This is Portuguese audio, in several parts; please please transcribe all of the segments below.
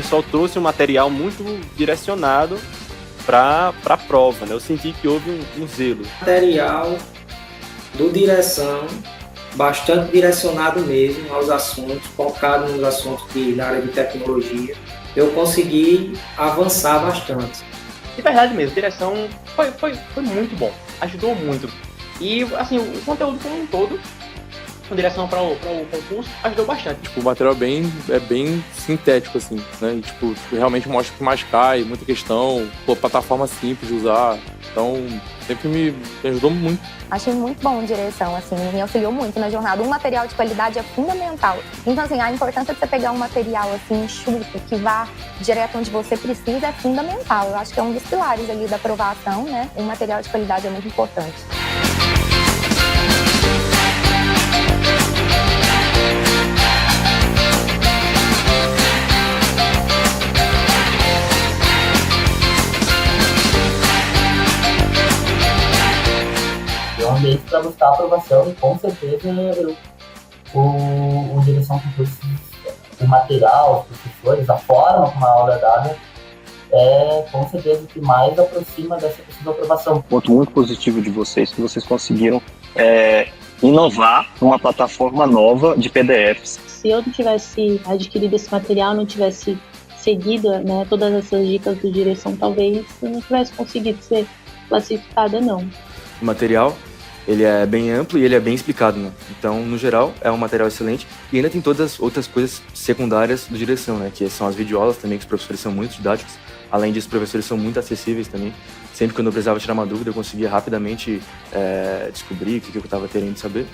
pessoal trouxe um material muito direcionado para a prova, né? Eu senti que houve um zelo. Material do direção, bastante direcionado mesmo aos assuntos, focado nos assuntos da área de tecnologia. Eu consegui avançar bastante. De verdade mesmo, a direção foi muito bom, ajudou muito. E assim, o conteúdo como um todo, com direção para o concurso, ajudou bastante. Tipo, o material é bem sintético, assim, né? E, tipo, realmente mostra o que mais cai, muita questão, plataforma simples de usar. Então, sempre me ajudou muito. Achei muito bom a direção, assim, me auxiliou muito na jornada. Um material de qualidade é fundamental. Então, assim, a importância de você pegar um material, assim, enxuto, que vá direto onde você precisa, é fundamental. Eu acho que é um dos pilares ali da aprovação, né? Um material de qualidade é muito importante. Um ambiente para buscar aprovação e com certeza o direção de cursos, o material, os professores, a forma como a aula é dada é com certeza o que mais aproxima dessa possível aprovação. Um ponto muito positivo de vocês, que vocês conseguiram inovar uma plataforma nova de PDFs. Se eu não tivesse adquirido esse material, não tivesse seguido, né, todas essas dicas do direção, talvez eu não tivesse conseguido ser classificada, não. O material, ele é bem amplo e ele é bem explicado, né? Então, no geral, é um material excelente. E ainda tem todas as outras coisas secundárias do direção, né? Que são as videoaulas também, que os professores são muito didáticos. Além disso, os professores são muito acessíveis também. Sempre que eu precisava tirar uma dúvida, eu conseguia rapidamente descobrir o que eu estava querendo saber.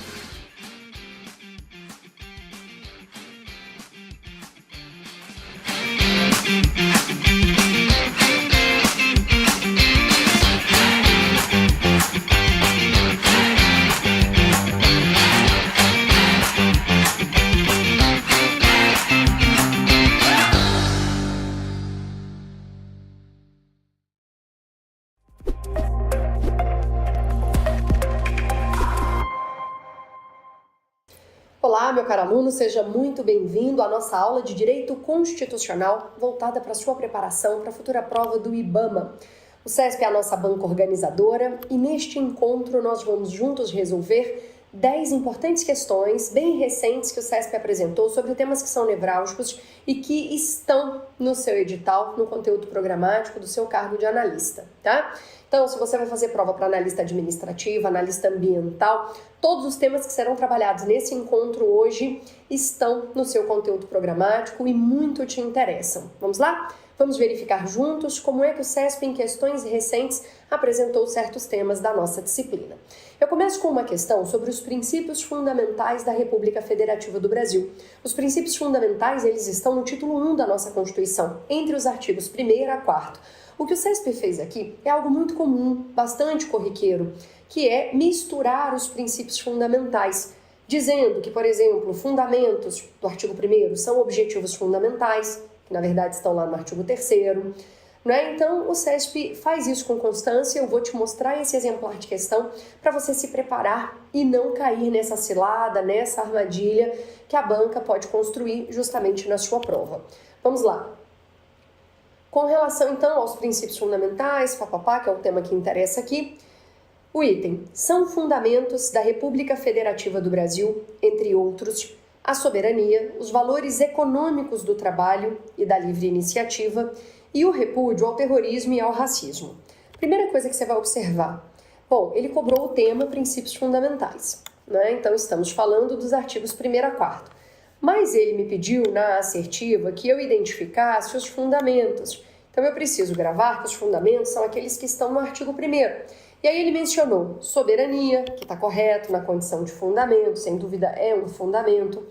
Olá, meu caro aluno, seja muito bem-vindo à nossa aula de Direito Constitucional voltada para a sua preparação para a futura prova do IBAMA. O CESP é a nossa banca organizadora e neste encontro nós vamos juntos resolver 10 importantes questões bem recentes que o CESP apresentou sobre temas que são nevrálgicos e que estão no seu edital, no conteúdo programático do seu cargo de analista, tá? Então, se você vai fazer prova para analista administrativa, analista ambiental, todos os temas que serão trabalhados nesse encontro hoje estão no seu conteúdo programático e muito te interessam. Vamos lá? Vamos verificar juntos como é que o CESP, em questões recentes, apresentou certos temas da nossa disciplina. Eu começo com uma questão sobre os princípios fundamentais da República Federativa do Brasil. Os princípios fundamentais, eles estão no título 1 da nossa Constituição, entre os artigos 1º a 4º. O que o CESP fez aqui é algo muito comum, bastante corriqueiro, que é misturar os princípios fundamentais, dizendo que, por exemplo, fundamentos do artigo 1º são objetivos fundamentais, que na verdade estão lá no artigo 3º, né? Então o CESP faz isso com constância. Eu vou te mostrar esse exemplar de questão para você se preparar e não cair nessa cilada, nessa armadilha que a banca pode construir justamente na sua prova. Vamos lá. Com relação, então, aos princípios fundamentais, que é o tema que interessa aqui, o item são fundamentos da República Federativa do Brasil, entre outros, a soberania, os valores econômicos do trabalho e da livre iniciativa e o repúdio ao terrorismo e ao racismo. Primeira coisa que você vai observar. Bom, ele cobrou o tema princípios fundamentais, né? Então, estamos falando dos artigos 1º a 4º. Mas ele me pediu na assertiva que eu identificasse os fundamentos. Então eu preciso gravar que os fundamentos são aqueles que estão no artigo 1º. E aí ele mencionou soberania, que está correto na condição de fundamento, sem dúvida é um fundamento.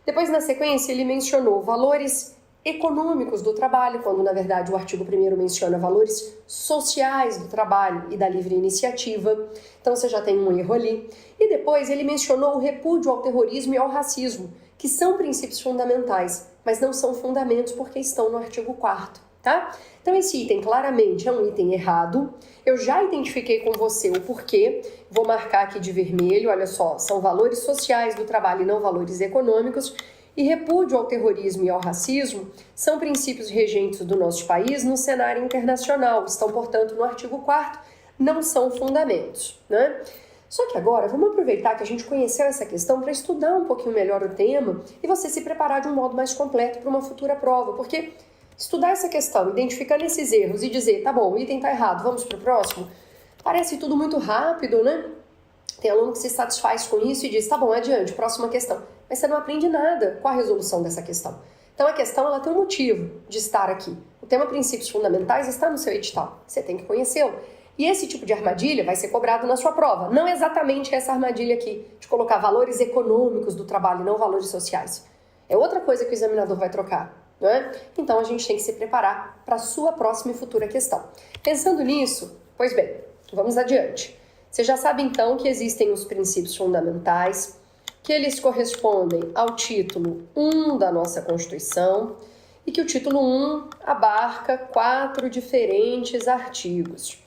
Depois, na sequência, ele mencionou valores econômicos do trabalho, quando na verdade o artigo 1º menciona valores sociais do trabalho e da livre iniciativa. Então você já tem um erro ali. E depois ele mencionou o repúdio ao terrorismo e ao racismo, que são princípios fundamentais, mas não são fundamentos porque estão no artigo 4º, tá? Então esse item claramente é um item errado. Eu já identifiquei com você o porquê, vou marcar aqui de vermelho, olha só, são valores sociais do trabalho e não valores econômicos. E repúdio ao terrorismo e ao racismo são princípios regentes do nosso país no cenário internacional, estão, portanto, no artigo 4º, não são fundamentos, né? Só que agora, vamos aproveitar que a gente conheceu essa questão para estudar um pouquinho melhor o tema e você se preparar de um modo mais completo para uma futura prova, porque estudar essa questão, identificando esses erros e dizer, tá bom, o item tá errado, vamos pro próximo, parece tudo muito rápido, né? Tem aluno que se satisfaz com isso e diz, tá bom, adiante, próxima questão. Mas você não aprende nada com a resolução dessa questão. Então a questão, ela tem um motivo de estar aqui. O tema princípios fundamentais está no seu edital, você tem que conhecê-lo. E esse tipo de armadilha vai ser cobrado na sua prova. Não exatamente essa armadilha aqui, de colocar valores econômicos do trabalho, não valores sociais. É outra coisa que o examinador vai trocar, não é? Então a gente tem que se preparar para a sua próxima e futura questão. Pensando nisso, pois bem, vamos adiante. Você já sabe então que existem os princípios fundamentais, que eles correspondem ao título 1 da nossa Constituição e que o título 1 abarca 4 diferentes artigos.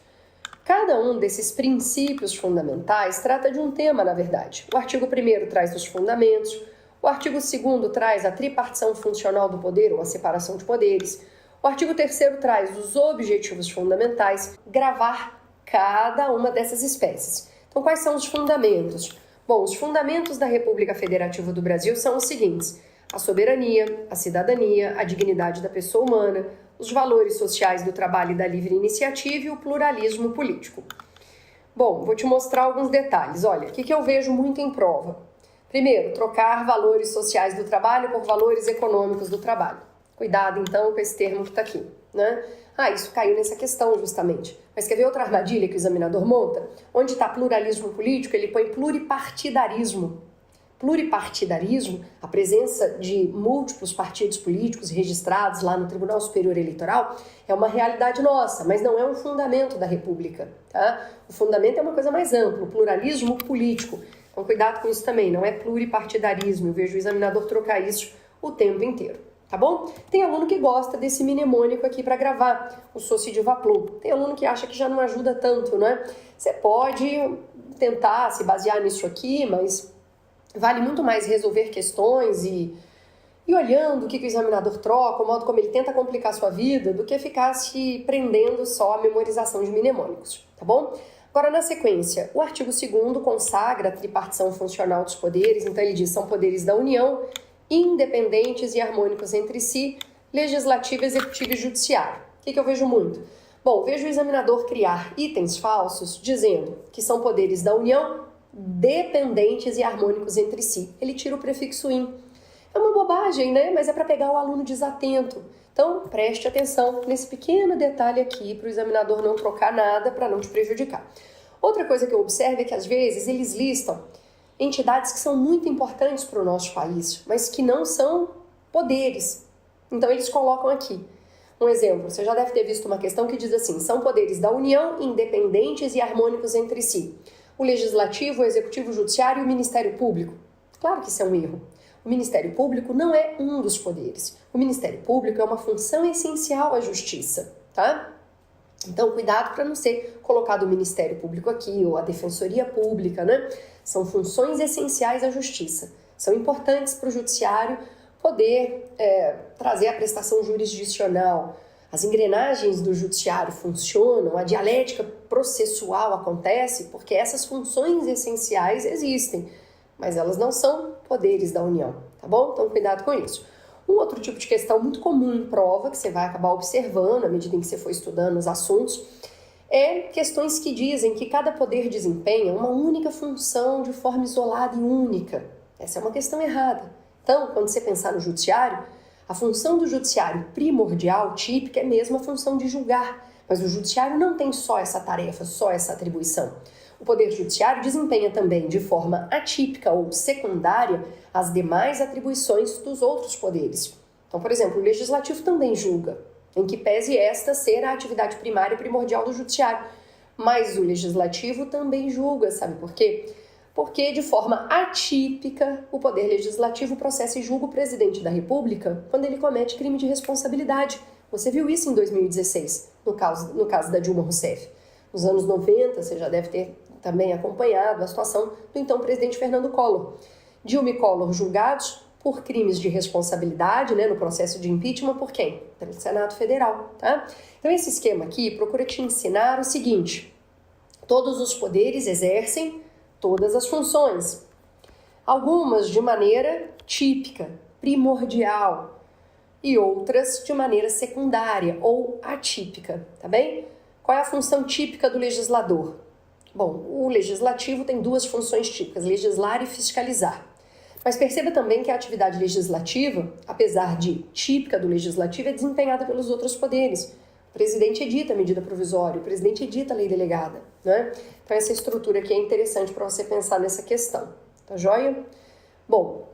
Cada um desses princípios fundamentais trata de um tema, na verdade. O artigo 1º traz os fundamentos, o artigo 2º traz a tripartição funcional do poder, ou a separação de poderes, o artigo 3º traz os objetivos fundamentais, gravar cada uma dessas espécies. Então, quais são os fundamentos? Bom, os fundamentos da República Federativa do Brasil são os seguintes: a soberania, a cidadania, a dignidade da pessoa humana, os valores sociais do trabalho e da livre iniciativa e o pluralismo político. Bom, vou te mostrar alguns detalhes. Olha, o que eu vejo muito em prova? Primeiro, trocar valores sociais do trabalho por valores econômicos do trabalho. Cuidado, então, com esse termo que está aqui, né? Isso caiu nessa questão, justamente. Mas quer ver outra armadilha que o examinador monta? Onde está pluralismo político, ele põe pluripartidarismo. Pluripartidarismo, a presença de múltiplos partidos políticos registrados lá no Tribunal Superior Eleitoral, é uma realidade nossa, mas não é um fundamento da República, tá? O fundamento é uma coisa mais ampla, o pluralismo político. Então, cuidado com isso também, não é pluripartidarismo. Eu vejo o examinador trocar isso o tempo inteiro, tá bom? Tem aluno que gosta desse mnemônico aqui para gravar, o Soci de Vaplum. Tem aluno que acha que já não ajuda tanto, né? Você pode tentar se basear nisso aqui, mas vale muito mais resolver questões e olhando o que o examinador troca, o modo como ele tenta complicar a sua vida, do que ficar se prendendo só à memorização de mnemônicos, tá bom? Agora, na sequência, o artigo 2º consagra a tripartição funcional dos poderes, então ele diz, são poderes da União, independentes e harmônicos entre si, legislativo, executivo e judiciário. O que eu vejo muito? Bom, vejo o examinador criar itens falsos dizendo que são poderes da União, dependentes e harmônicos entre si. Ele tira o prefixo in. É uma bobagem, né? Mas é para pegar o aluno desatento. Então, preste atenção nesse pequeno detalhe aqui para o examinador não trocar nada para não te prejudicar. Outra coisa que eu observo é que, às vezes, eles listam entidades que são muito importantes para o nosso país, mas que não são poderes. Então, eles colocam aqui. Um exemplo, você já deve ter visto uma questão que diz assim, são poderes da União, independentes e harmônicos entre si. O Legislativo, o Executivo, o Judiciário e o Ministério Público. Claro que isso é um erro. O Ministério Público não é um dos poderes. O Ministério Público é uma função essencial à Justiça, tá? Então, cuidado para não ser colocado o Ministério Público aqui ou a Defensoria Pública, né? São funções essenciais à Justiça. São importantes para o Judiciário poder trazer a prestação jurisdicional. As engrenagens do Judiciário funcionam, a dialética processual acontece porque essas funções essenciais existem, mas elas não são poderes da União, tá bom? Então, cuidado com isso. Um outro tipo de questão muito comum em prova, que você vai acabar observando à medida em que você for estudando os assuntos, é questões que dizem que cada poder desempenha uma única função de forma isolada e única. Essa é uma questão errada. Então, quando você pensar no judiciário, a função do judiciário primordial, típica, é mesmo a função de julgar. Mas o judiciário não tem só essa tarefa, só essa atribuição. O Poder Judiciário desempenha também, de forma atípica ou secundária, as demais atribuições dos outros poderes. Então, por exemplo, o Legislativo também julga, em que pese esta ser a atividade primária e primordial do Judiciário. Mas o Legislativo também julga, sabe por quê? Porque, de forma atípica, o Poder Legislativo processa e julga o Presidente da República quando ele comete crime de responsabilidade. Você viu isso em 2016, no caso da Dilma Rousseff. Nos anos 90, você já deve ter também acompanhado a situação do então presidente Fernando Collor. Dilma e Collor julgados por crimes de responsabilidade, né, no processo de impeachment, por quem? Pelo Senado Federal, tá? Então esse esquema aqui procura te ensinar o seguinte: todos os poderes exercem todas as funções, algumas de maneira típica, primordial, e outras de maneira secundária ou atípica, tá bem? Qual é a função típica do legislador? Bom, o legislativo tem duas funções típicas, legislar e fiscalizar. Mas perceba também que a atividade legislativa, apesar de típica do legislativo, é desempenhada pelos outros poderes. O presidente edita a medida provisória, o presidente edita a lei delegada, né? Então essa estrutura aqui é interessante para você pensar nessa questão, tá joia? Bom,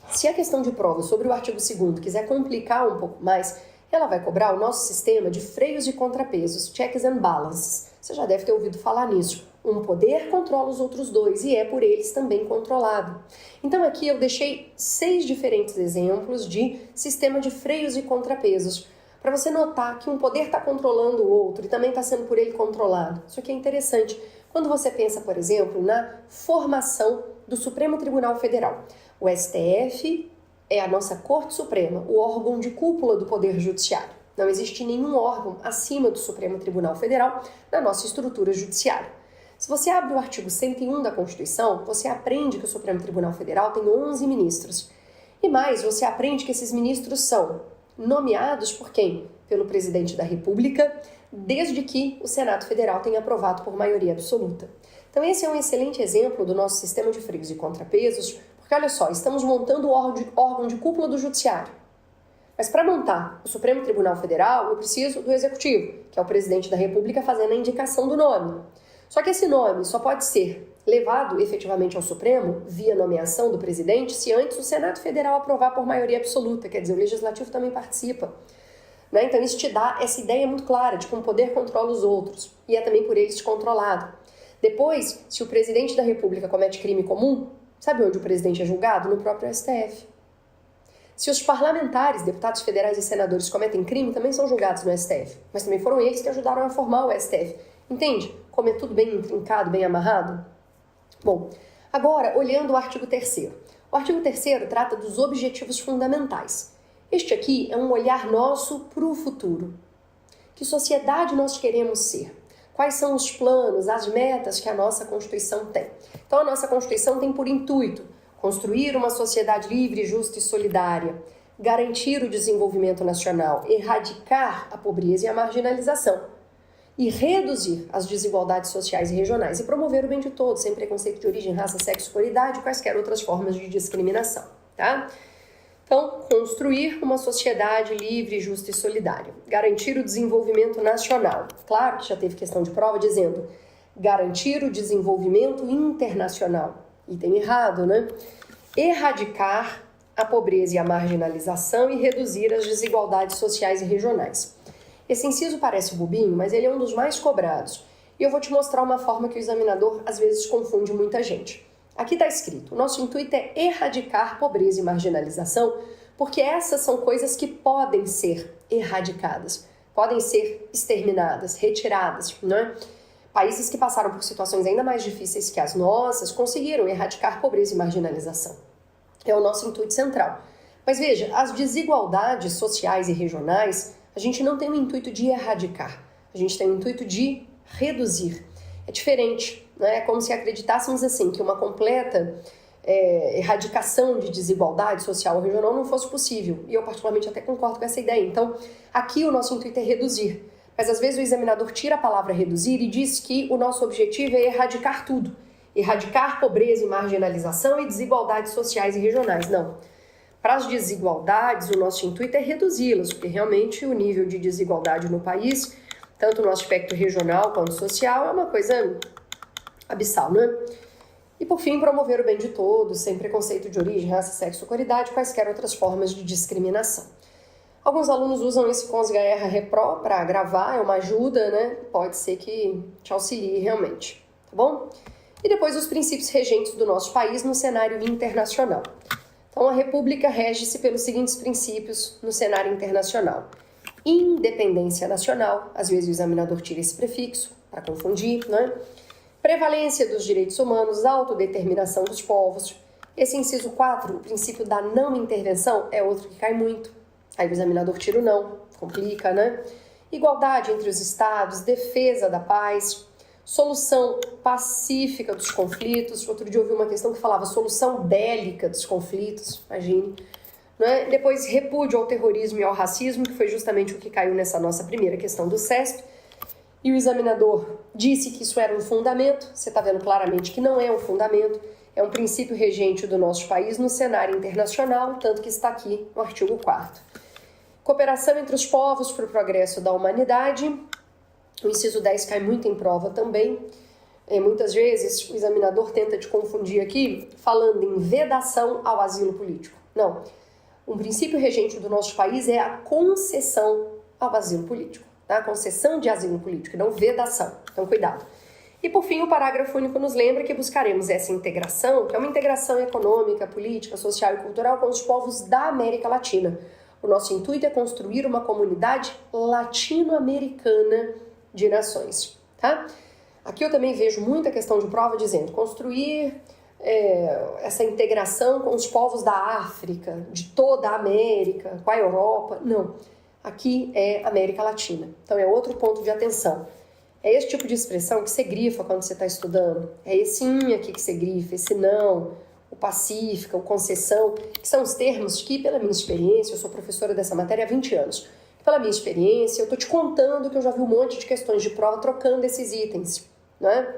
se a questão de prova sobre o artigo 2º quiser complicar um pouco mais, ela vai cobrar o nosso sistema de freios e contrapesos, checks and balances. Você já deve ter ouvido falar nisso. Um poder controla os outros dois e é por eles também controlado. Então aqui eu deixei 6 diferentes exemplos de sistema de freios e contrapesos, para você notar que um poder está controlando o outro e também está sendo por ele controlado. Isso aqui é interessante. Quando você pensa, por exemplo, na formação do Supremo Tribunal Federal. O STF é a nossa Corte Suprema, o órgão de cúpula do Poder Judiciário. Não existe nenhum órgão acima do Supremo Tribunal Federal na nossa estrutura judiciária. Se você abre o artigo 101 da Constituição, você aprende que o Supremo Tribunal Federal tem 11 ministros. E mais, você aprende que esses ministros são nomeados por quem? Pelo presidente da República, desde que o Senado Federal tenha aprovado por maioria absoluta. Então esse é um excelente exemplo do nosso sistema de freios e contrapesos, porque olha só, estamos montando o órgão de cúpula do Judiciário. Mas para montar o Supremo Tribunal Federal, eu preciso do Executivo, que é o presidente da República fazendo a indicação do nome. Só que esse nome só pode ser levado efetivamente ao Supremo, via nomeação do presidente, se antes o Senado Federal aprovar por maioria absoluta, quer dizer, o Legislativo também participa. Né? Então isso te dá essa ideia muito clara de como o poder controla os outros, e é também por eles controlado. Depois, se o presidente da República comete crime comum, sabe onde o presidente é julgado? No próprio STF. Se os parlamentares, deputados federais e senadores cometem crime, também são julgados no STF. Mas também foram eles que ajudaram a formar o STF. Entende? Como é tudo bem intrincado, bem amarrado? Bom, agora, olhando o artigo 3º. O artigo 3º trata dos objetivos fundamentais. Este aqui é um olhar nosso para o futuro. Que sociedade nós queremos ser? Quais são os planos, as metas que a nossa Constituição tem? Então, a nossa Constituição tem por intuito construir uma sociedade livre, justa e solidária, garantir o desenvolvimento nacional, erradicar a pobreza e a marginalização e reduzir as desigualdades sociais e regionais e promover o bem de todos, sem preconceito de origem, raça, sexo, cor, idade e quaisquer outras formas de discriminação, tá? Então, construir uma sociedade livre, justa e solidária. Garantir o desenvolvimento nacional. Claro que já teve questão de prova dizendo garantir o desenvolvimento internacional. Item errado, né? Erradicar a pobreza e a marginalização e reduzir as desigualdades sociais e regionais. Esse inciso parece bobinho, mas ele é um dos mais cobrados. E eu vou te mostrar uma forma que o examinador às vezes confunde muita gente. Aqui está escrito, o nosso intuito é erradicar pobreza e marginalização, porque essas são coisas que podem ser erradicadas, podem ser exterminadas, retiradas, não é? Países que passaram por situações ainda mais difíceis que as nossas conseguiram erradicar pobreza e marginalização. É o nosso intuito central. Mas veja, as desigualdades sociais e regionais, a gente não tem o intuito de erradicar, a gente tem o intuito de reduzir. É diferente, né? É como se acreditássemos assim, que uma completa erradicação de desigualdade social ou regional não fosse possível. E eu particularmente até concordo com essa ideia. Então, aqui o nosso intuito é reduzir. Mas às vezes o examinador tira a palavra reduzir e diz que o nosso objetivo é erradicar tudo. Erradicar pobreza e marginalização e desigualdades sociais e regionais. Não. Para as desigualdades, o nosso intuito é reduzi-las, porque realmente o nível de desigualdade no país, tanto no aspecto regional quanto social, é uma coisa abissal, né? E por fim, promover o bem de todos, sem preconceito de origem, raça, sexo, cor, idade, quaisquer outras formas de discriminação. Alguns alunos usam esse ConsGR Repro para gravar, é uma ajuda, né? Pode ser que te auxilie realmente, tá bom? E depois os princípios regentes do nosso país no cenário internacional. Então, a República rege-se pelos seguintes princípios no cenário internacional. Independência nacional, às vezes o examinador tira esse prefixo para confundir, né? Prevalência dos direitos humanos, autodeterminação dos povos, Esse inciso 4, o princípio da não intervenção, é outro que cai muito. Aí o examinador tira o não, complica, né? Igualdade entre os estados, defesa da paz, solução pacífica dos conflitos. Outro dia eu ouvi uma questão que falava solução bélica dos conflitos, imagine. Não é? Depois, repúdio ao terrorismo e ao racismo, que foi justamente o que caiu nessa nossa primeira questão do CESP. E o examinador disse que isso era um fundamento, você está vendo claramente que não é um fundamento, é um princípio regente do nosso país no cenário internacional, tanto que está aqui no artigo 4º. Cooperação entre os povos para o progresso da humanidade. O inciso 10 cai muito em prova também. Muitas vezes o examinador tenta te confundir aqui falando em vedação ao asilo político. Não. Um princípio regente do nosso país é a concessão ao asilo político. Tá? Concessão de asilo político, não vedação. Então, cuidado. E, por fim, o parágrafo único nos lembra que buscaremos essa integração, que é uma integração econômica, política, social e cultural com os povos da América Latina. O nosso intuito é construir uma comunidade latino-americana de nações. Tá? Aqui eu também vejo muita questão de prova dizendo construir essa integração com os povos da África, de toda a América, com a Europa. Não. Aqui é América Latina. Então é outro ponto de atenção. É esse tipo de expressão que você grifa quando você está estudando. É esse aqui que você grifa, esse não, o pacífica, o concessão, que são os termos que, pela minha experiência, eu sou professora dessa matéria há 20 anos, pela minha experiência, eu estou te contando que eu já vi um monte de questões de prova trocando esses itens, né?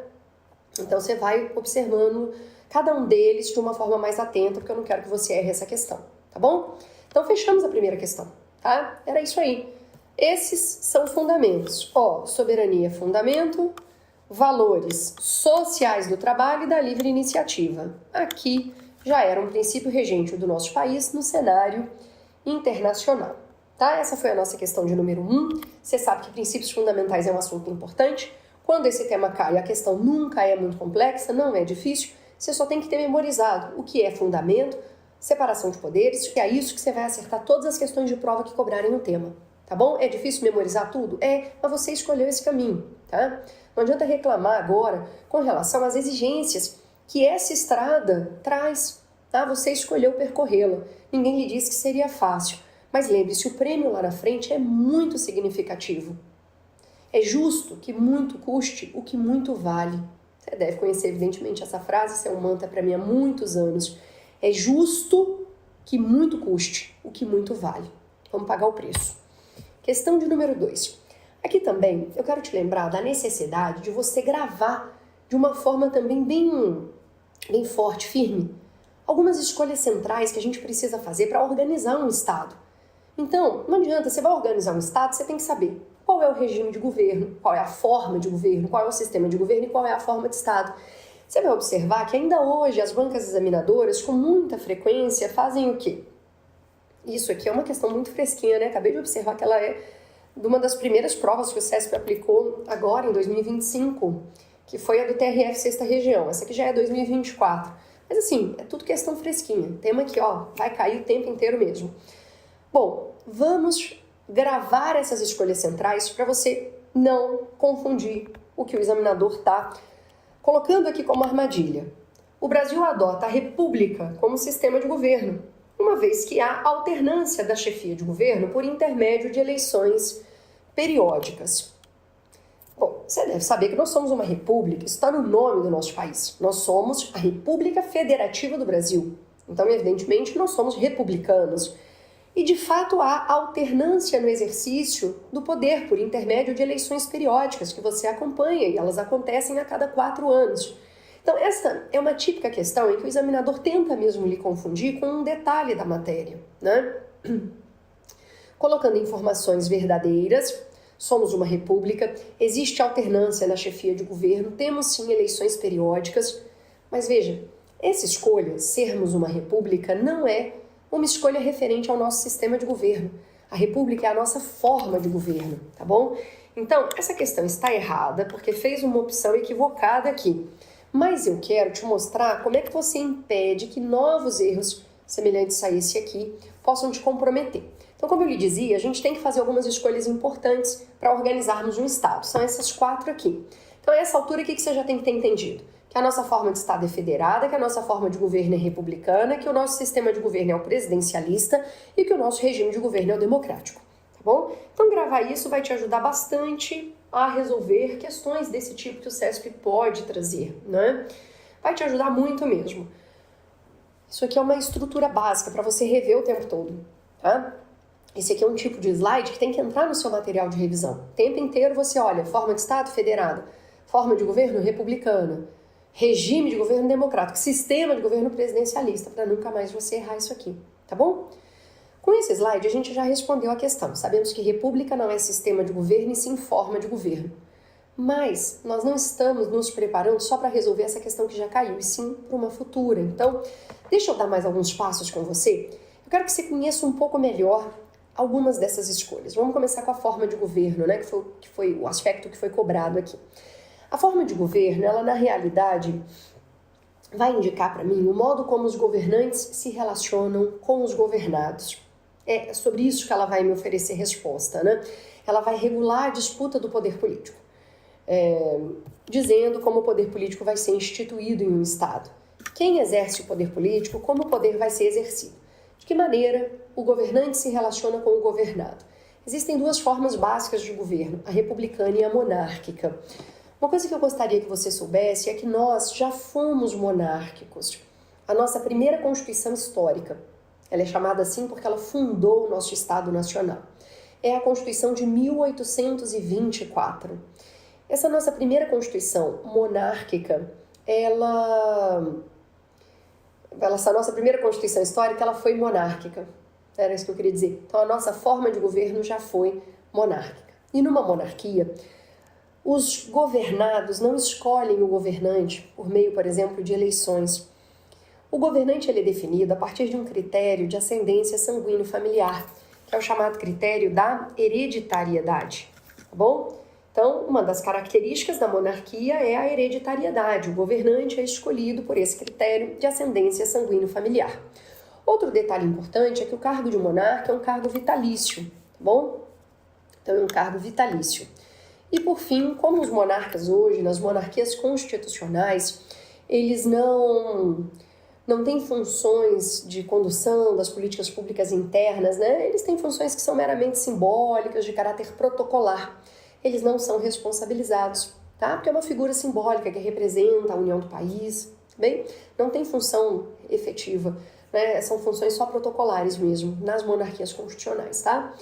Então você vai observando cada um deles de uma forma mais atenta, porque eu não quero que você erre essa questão, tá bom? Então fechamos a primeira questão, tá? Era isso aí. Esses são fundamentos. Soberania é fundamento, valores sociais do trabalho e da livre iniciativa. Aqui já era um princípio regente do nosso país no cenário internacional. Tá? Essa foi a nossa questão de número 1. Você sabe que princípios fundamentais é um assunto importante. Quando esse tema cai, a questão nunca é muito complexa, não é difícil. Você só tem que ter memorizado o que é fundamento, separação de poderes, que é isso que você vai acertar todas as questões de prova que cobrarem no tema. Tá bom? É difícil memorizar tudo? Mas você escolheu esse caminho, tá? Não adianta reclamar agora com relação às exigências que essa estrada traz, tá? Você escolheu percorrê-la. Ninguém lhe disse que seria fácil. Mas lembre-se, o prêmio lá na frente é muito significativo. É justo que muito custe o que muito vale. Você deve conhecer, evidentemente, essa frase, isso é um mantra para mim há muitos anos. É justo que muito custe o que muito vale. Vamos pagar o preço. Questão de número 2. Aqui também eu quero te lembrar da necessidade de você gravar de uma forma também bem forte, firme, algumas escolhas centrais que a gente precisa fazer para organizar um Estado. Então, não adianta, você vai organizar um Estado, você tem que saber qual é o regime de governo, qual é a forma de governo, qual é o sistema de governo e qual é a forma de Estado. Você vai observar que ainda hoje as bancas examinadoras, com muita frequência, fazem o quê? Isso aqui é uma questão muito fresquinha, né? Acabei de observar que ela é de uma das primeiras provas que o CESP aplicou agora, em 2025, que foi a do TRF 6ª Região. Essa aqui já é 2024. Mas assim, é tudo questão fresquinha. Tema que, vai cair o tempo inteiro mesmo. Bom, vamos gravar essas escolhas centrais para você não confundir o que o examinador está colocando aqui como armadilha. O Brasil adota a república como sistema de governo, uma vez que há alternância da chefia de governo por intermédio de eleições periódicas. Bom, você deve saber que nós somos uma república, isso está no nome do nosso país. Nós somos a República Federativa do Brasil. Então, evidentemente, nós somos republicanos. E, de fato, há alternância no exercício do poder por intermédio de eleições periódicas que você acompanha, e elas acontecem a cada 4 anos. Então, essa é uma típica questão em que o examinador tenta mesmo lhe confundir com um detalhe da matéria, né? Colocando informações verdadeiras, somos uma república, existe alternância na chefia de governo, temos sim eleições periódicas, mas veja, essa escolha, sermos uma república, não é uma escolha referente ao nosso sistema de governo. A república é a nossa forma de governo, tá bom? Então, essa questão está errada porque fez uma opção equivocada aqui. Mas eu quero te mostrar como é que você impede que novos erros semelhantes a esse aqui possam te comprometer. Então, como eu lhe dizia, a gente tem que fazer algumas escolhas importantes para organizarmos um Estado. São essas 4 aqui. Então, a essa altura, o que você já tem que ter entendido? que a nossa forma de Estado é federada, que a nossa forma de governo é republicana, que o nosso sistema de governo é o presidencialista e que o nosso regime de governo é o democrático, tá bom? Então gravar isso vai te ajudar bastante a resolver questões desse tipo que o CESP pode trazer, né? Vai te ajudar muito mesmo. Isso aqui é uma estrutura básica para você rever o tempo todo, tá? Esse aqui é um tipo de slide que tem que entrar no seu material de revisão. O tempo inteiro você olha forma de Estado federada, forma de governo republicana, regime de governo democrático, sistema de governo presidencialista, para nunca mais você errar isso aqui, tá bom? Com esse slide a gente já respondeu a questão. Sabemos que república não é sistema de governo e sim forma de governo. Mas nós não estamos nos preparando só para resolver essa questão que já caiu, e sim para uma futura. Então, deixa eu dar mais alguns passos com você. Eu quero que você conheça um pouco melhor algumas dessas escolhas. Vamos começar com a forma de governo, né, que foi o aspecto que foi cobrado aqui. A forma de governo, ela na realidade vai indicar para mim o modo como os governantes se relacionam com os governados. É sobre isso que ela vai me oferecer resposta, né? Ela vai regular a disputa do poder político, dizendo como o poder político vai ser instituído em um Estado. Quem exerce o poder político, como o poder vai ser exercido. De que maneira o governante se relaciona com o governado. Existem duas formas básicas de governo, a republicana e a monárquica. Uma coisa que eu gostaria que você soubesse é que nós já fomos monárquicos. A nossa primeira Constituição histórica, ela é chamada assim porque ela fundou o nosso Estado Nacional. É a Constituição de 1824. Essa nossa primeira Constituição monárquica, essa nossa primeira Constituição histórica, ela foi monárquica. Era isso que eu queria dizer. Então a nossa forma de governo já foi monárquica. E numa monarquia, os governados não escolhem o governante por meio, por exemplo, de eleições. O governante ele é definido a partir de um critério de ascendência sanguíneo familiar, que é o chamado critério da hereditariedade, tá bom? Então, uma das características da monarquia é a hereditariedade. O governante é escolhido por esse critério de ascendência sanguíneo familiar. Outro detalhe importante é que o cargo de monarca é um cargo vitalício, tá bom? Então, é um cargo vitalício. E por fim, como os monarcas hoje, nas monarquias constitucionais, eles não têm funções de condução das políticas públicas internas, né? Eles têm funções que são meramente simbólicas, de caráter protocolar. Eles não são responsabilizados, tá? Porque é uma figura simbólica que representa a união do país, bem? Não tem função efetiva, né? São funções só protocolares mesmo, nas monarquias constitucionais, tá?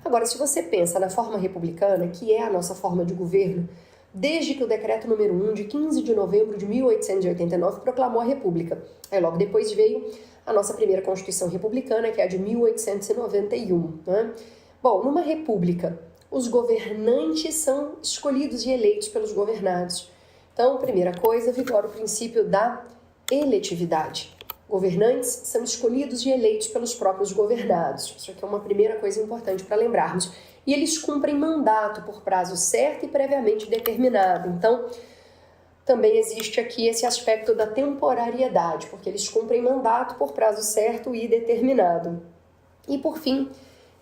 Agora, se você pensa na forma republicana, que é a nossa forma de governo, desde que o decreto número 1 de 15 de novembro de 1889 proclamou a República. Aí logo depois veio a nossa primeira Constituição Republicana, que é a de 1891. Né? Bom, numa república, os governantes são escolhidos e eleitos pelos governados. Então, primeira coisa, vigora o princípio da eletividade. Governantes são escolhidos e eleitos pelos próprios governados. Isso aqui é uma primeira coisa importante para lembrarmos. E eles cumprem mandato por prazo certo e previamente determinado. Então, também existe aqui esse aspecto da temporariedade, porque eles cumprem mandato por prazo certo e determinado. E, por fim,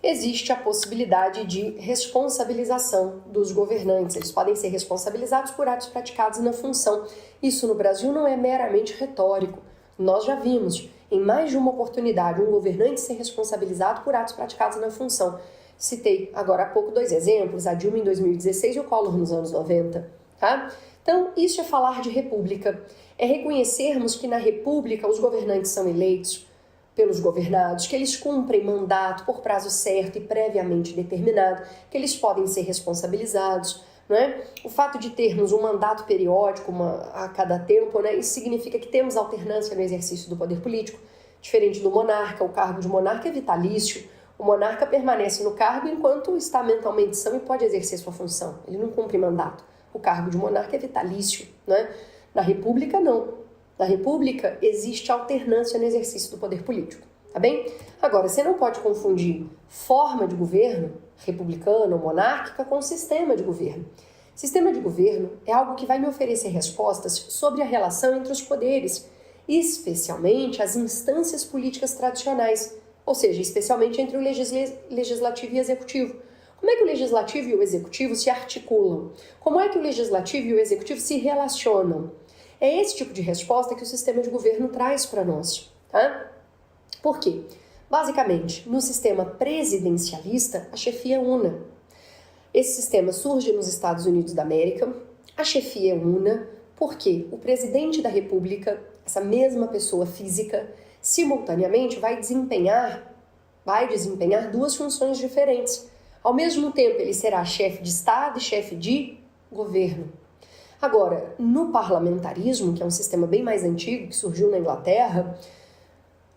existe a possibilidade de responsabilização dos governantes. Eles podem ser responsabilizados por atos praticados na função. Isso no Brasil não é meramente retórico. Nós já vimos, em mais de uma oportunidade, um governante ser responsabilizado por atos praticados na função. Citei agora há pouco 2 exemplos, a Dilma em 2016 e o Collor nos anos 90. Tá? Então, isso é falar de república. É reconhecermos que na república os governantes são eleitos pelos governados, que eles cumprem mandato por prazo certo e previamente determinado, que eles podem ser responsabilizados. Não é? O fato de termos um mandato periódico a cada tempo, né, isso significa que temos alternância no exercício do poder político, diferente do monarca. O cargo de monarca é vitalício. O monarca permanece no cargo enquanto está mentalmente são e pode exercer sua função. Ele não cumpre mandato. O cargo de monarca é vitalício. Né? Na república, não. Na república, existe alternância no exercício do poder político. Tá bem? Agora, você não pode confundir forma de governo, republicana ou monárquica, com sistema de governo. Sistema de governo é algo que vai me oferecer respostas sobre a relação entre os poderes, especialmente as instâncias políticas tradicionais, ou seja, especialmente entre o legislativo e o executivo. Como é que o legislativo e o executivo se articulam? Como é que o legislativo e o executivo se relacionam? É esse tipo de resposta que o sistema de governo traz para nós, tá? Por quê? Basicamente, no sistema presidencialista, a chefia é una. Esse sistema surge nos Estados Unidos da América, a chefia é una, porque o presidente da República, essa mesma pessoa física, simultaneamente vai desempenhar duas funções diferentes. Ao mesmo tempo, ele será chefe de Estado e chefe de governo. Agora, no parlamentarismo, que é um sistema bem mais antigo, que surgiu na Inglaterra,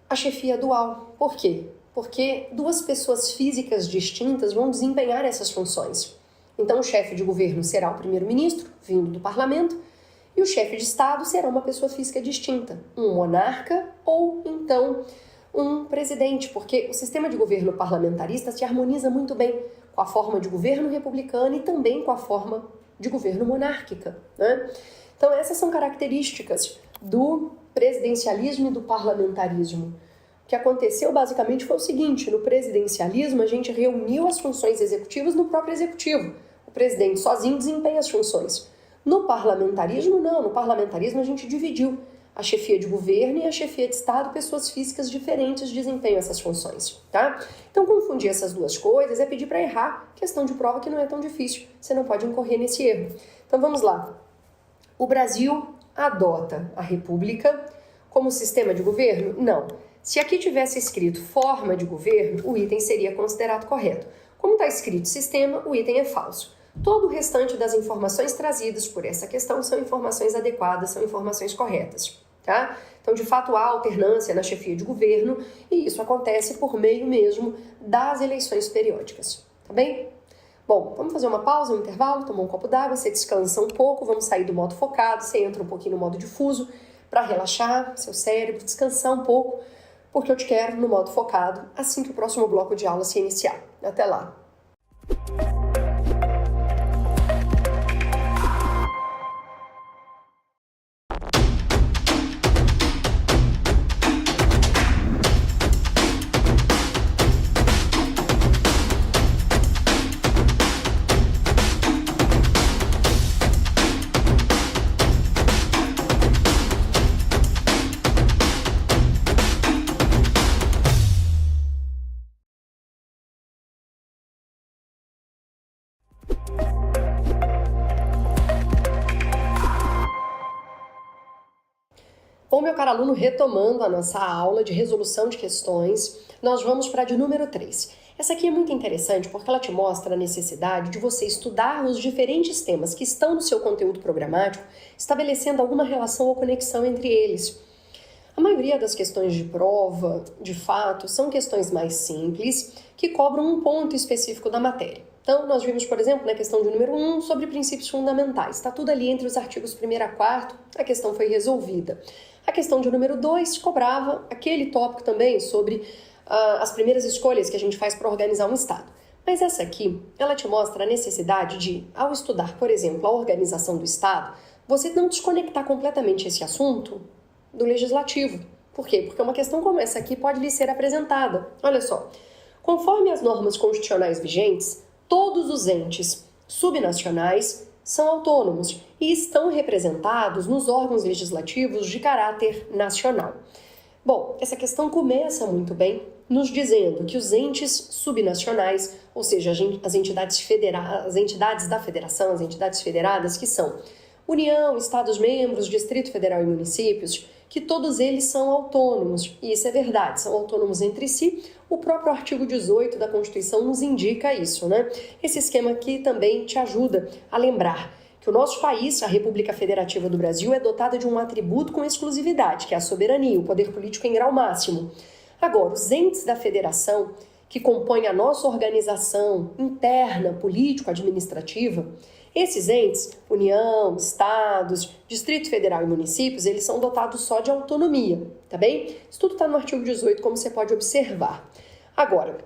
a chefia é dual. Por quê? Porque duas pessoas físicas distintas vão desempenhar essas funções. Então, o chefe de governo será o primeiro-ministro, vindo do parlamento, e o chefe de Estado será uma pessoa física distinta, um monarca ou, então, um presidente, porque o sistema de governo parlamentarista se harmoniza muito bem com a forma de governo republicano e também com a forma de governo monárquica, né? Então, essas são características do presidencialismo e do parlamentarismo. O que aconteceu basicamente foi o seguinte: no presidencialismo a gente reuniu as funções executivas no próprio executivo. O presidente sozinho desempenha as funções. No parlamentarismo, não. No parlamentarismo a gente dividiu a chefia de governo e a chefia de Estado, pessoas físicas diferentes desempenham essas funções, tá? Então, confundir essas duas coisas é pedir para errar questão de prova que não é tão difícil. Você não pode incorrer nesse erro. Então, vamos lá. O Brasil adota a República como sistema de governo? Não. Se aqui tivesse escrito forma de governo, o item seria considerado correto. Como está escrito sistema, o item é falso. Todo o restante das informações trazidas por essa questão são informações adequadas, são informações corretas, tá? Então, de fato, há alternância na chefia de governo e isso acontece por meio mesmo das eleições periódicas, tá bem? Bom, vamos fazer uma pausa, um intervalo, tomar um copo d'água, você descansa um pouco, vamos sair do modo focado, você entra um pouquinho no modo difuso para relaxar seu cérebro, descansar um pouco, porque eu te quero no modo focado assim que o próximo bloco de aula se iniciar. Até lá! Bom, meu caro aluno, retomando a nossa aula de resolução de questões, nós vamos para a de número 3. Essa aqui é muito interessante porque ela te mostra a necessidade de você estudar os diferentes temas que estão no seu conteúdo programático, estabelecendo alguma relação ou conexão entre eles. A maioria das questões de prova, de fato, são questões mais simples, que cobram um ponto específico da matéria. Então, nós vimos, por exemplo, na questão de número 1, sobre princípios fundamentais. Está tudo ali entre os artigos 1º a 4º, a questão foi resolvida. A questão de número 2 cobrava aquele tópico também sobre as primeiras escolhas que a gente faz para organizar um Estado. Mas essa aqui, ela te mostra a necessidade de, ao estudar, por exemplo, a organização do Estado, você não desconectar completamente esse assunto do legislativo. Por quê? Porque uma questão como essa aqui pode lhe ser apresentada. Olha só, conforme as normas constitucionais vigentes, todos os entes subnacionais são autônomos e estão representados nos órgãos legislativos de caráter nacional. Bom, essa questão começa muito bem nos dizendo que os entes subnacionais, ou seja, as entidades da federação, as entidades federadas, que são União, Estados-membros, Distrito Federal e municípios, que todos eles são autônomos. E isso é verdade, são autônomos entre si. O próprio artigo 18 da Constituição nos indica isso, né? Esse esquema aqui também te ajuda a lembrar que o nosso país, a República Federativa do Brasil, é dotada de um atributo com exclusividade, que é a soberania, o poder político em grau máximo. Agora, os entes da federação, que compõem a nossa organização interna, político-administrativa, esses entes, União, Estados, Distrito Federal e municípios, eles são dotados só de autonomia, tá bem? Isso tudo está no artigo 18, como você pode observar. Agora,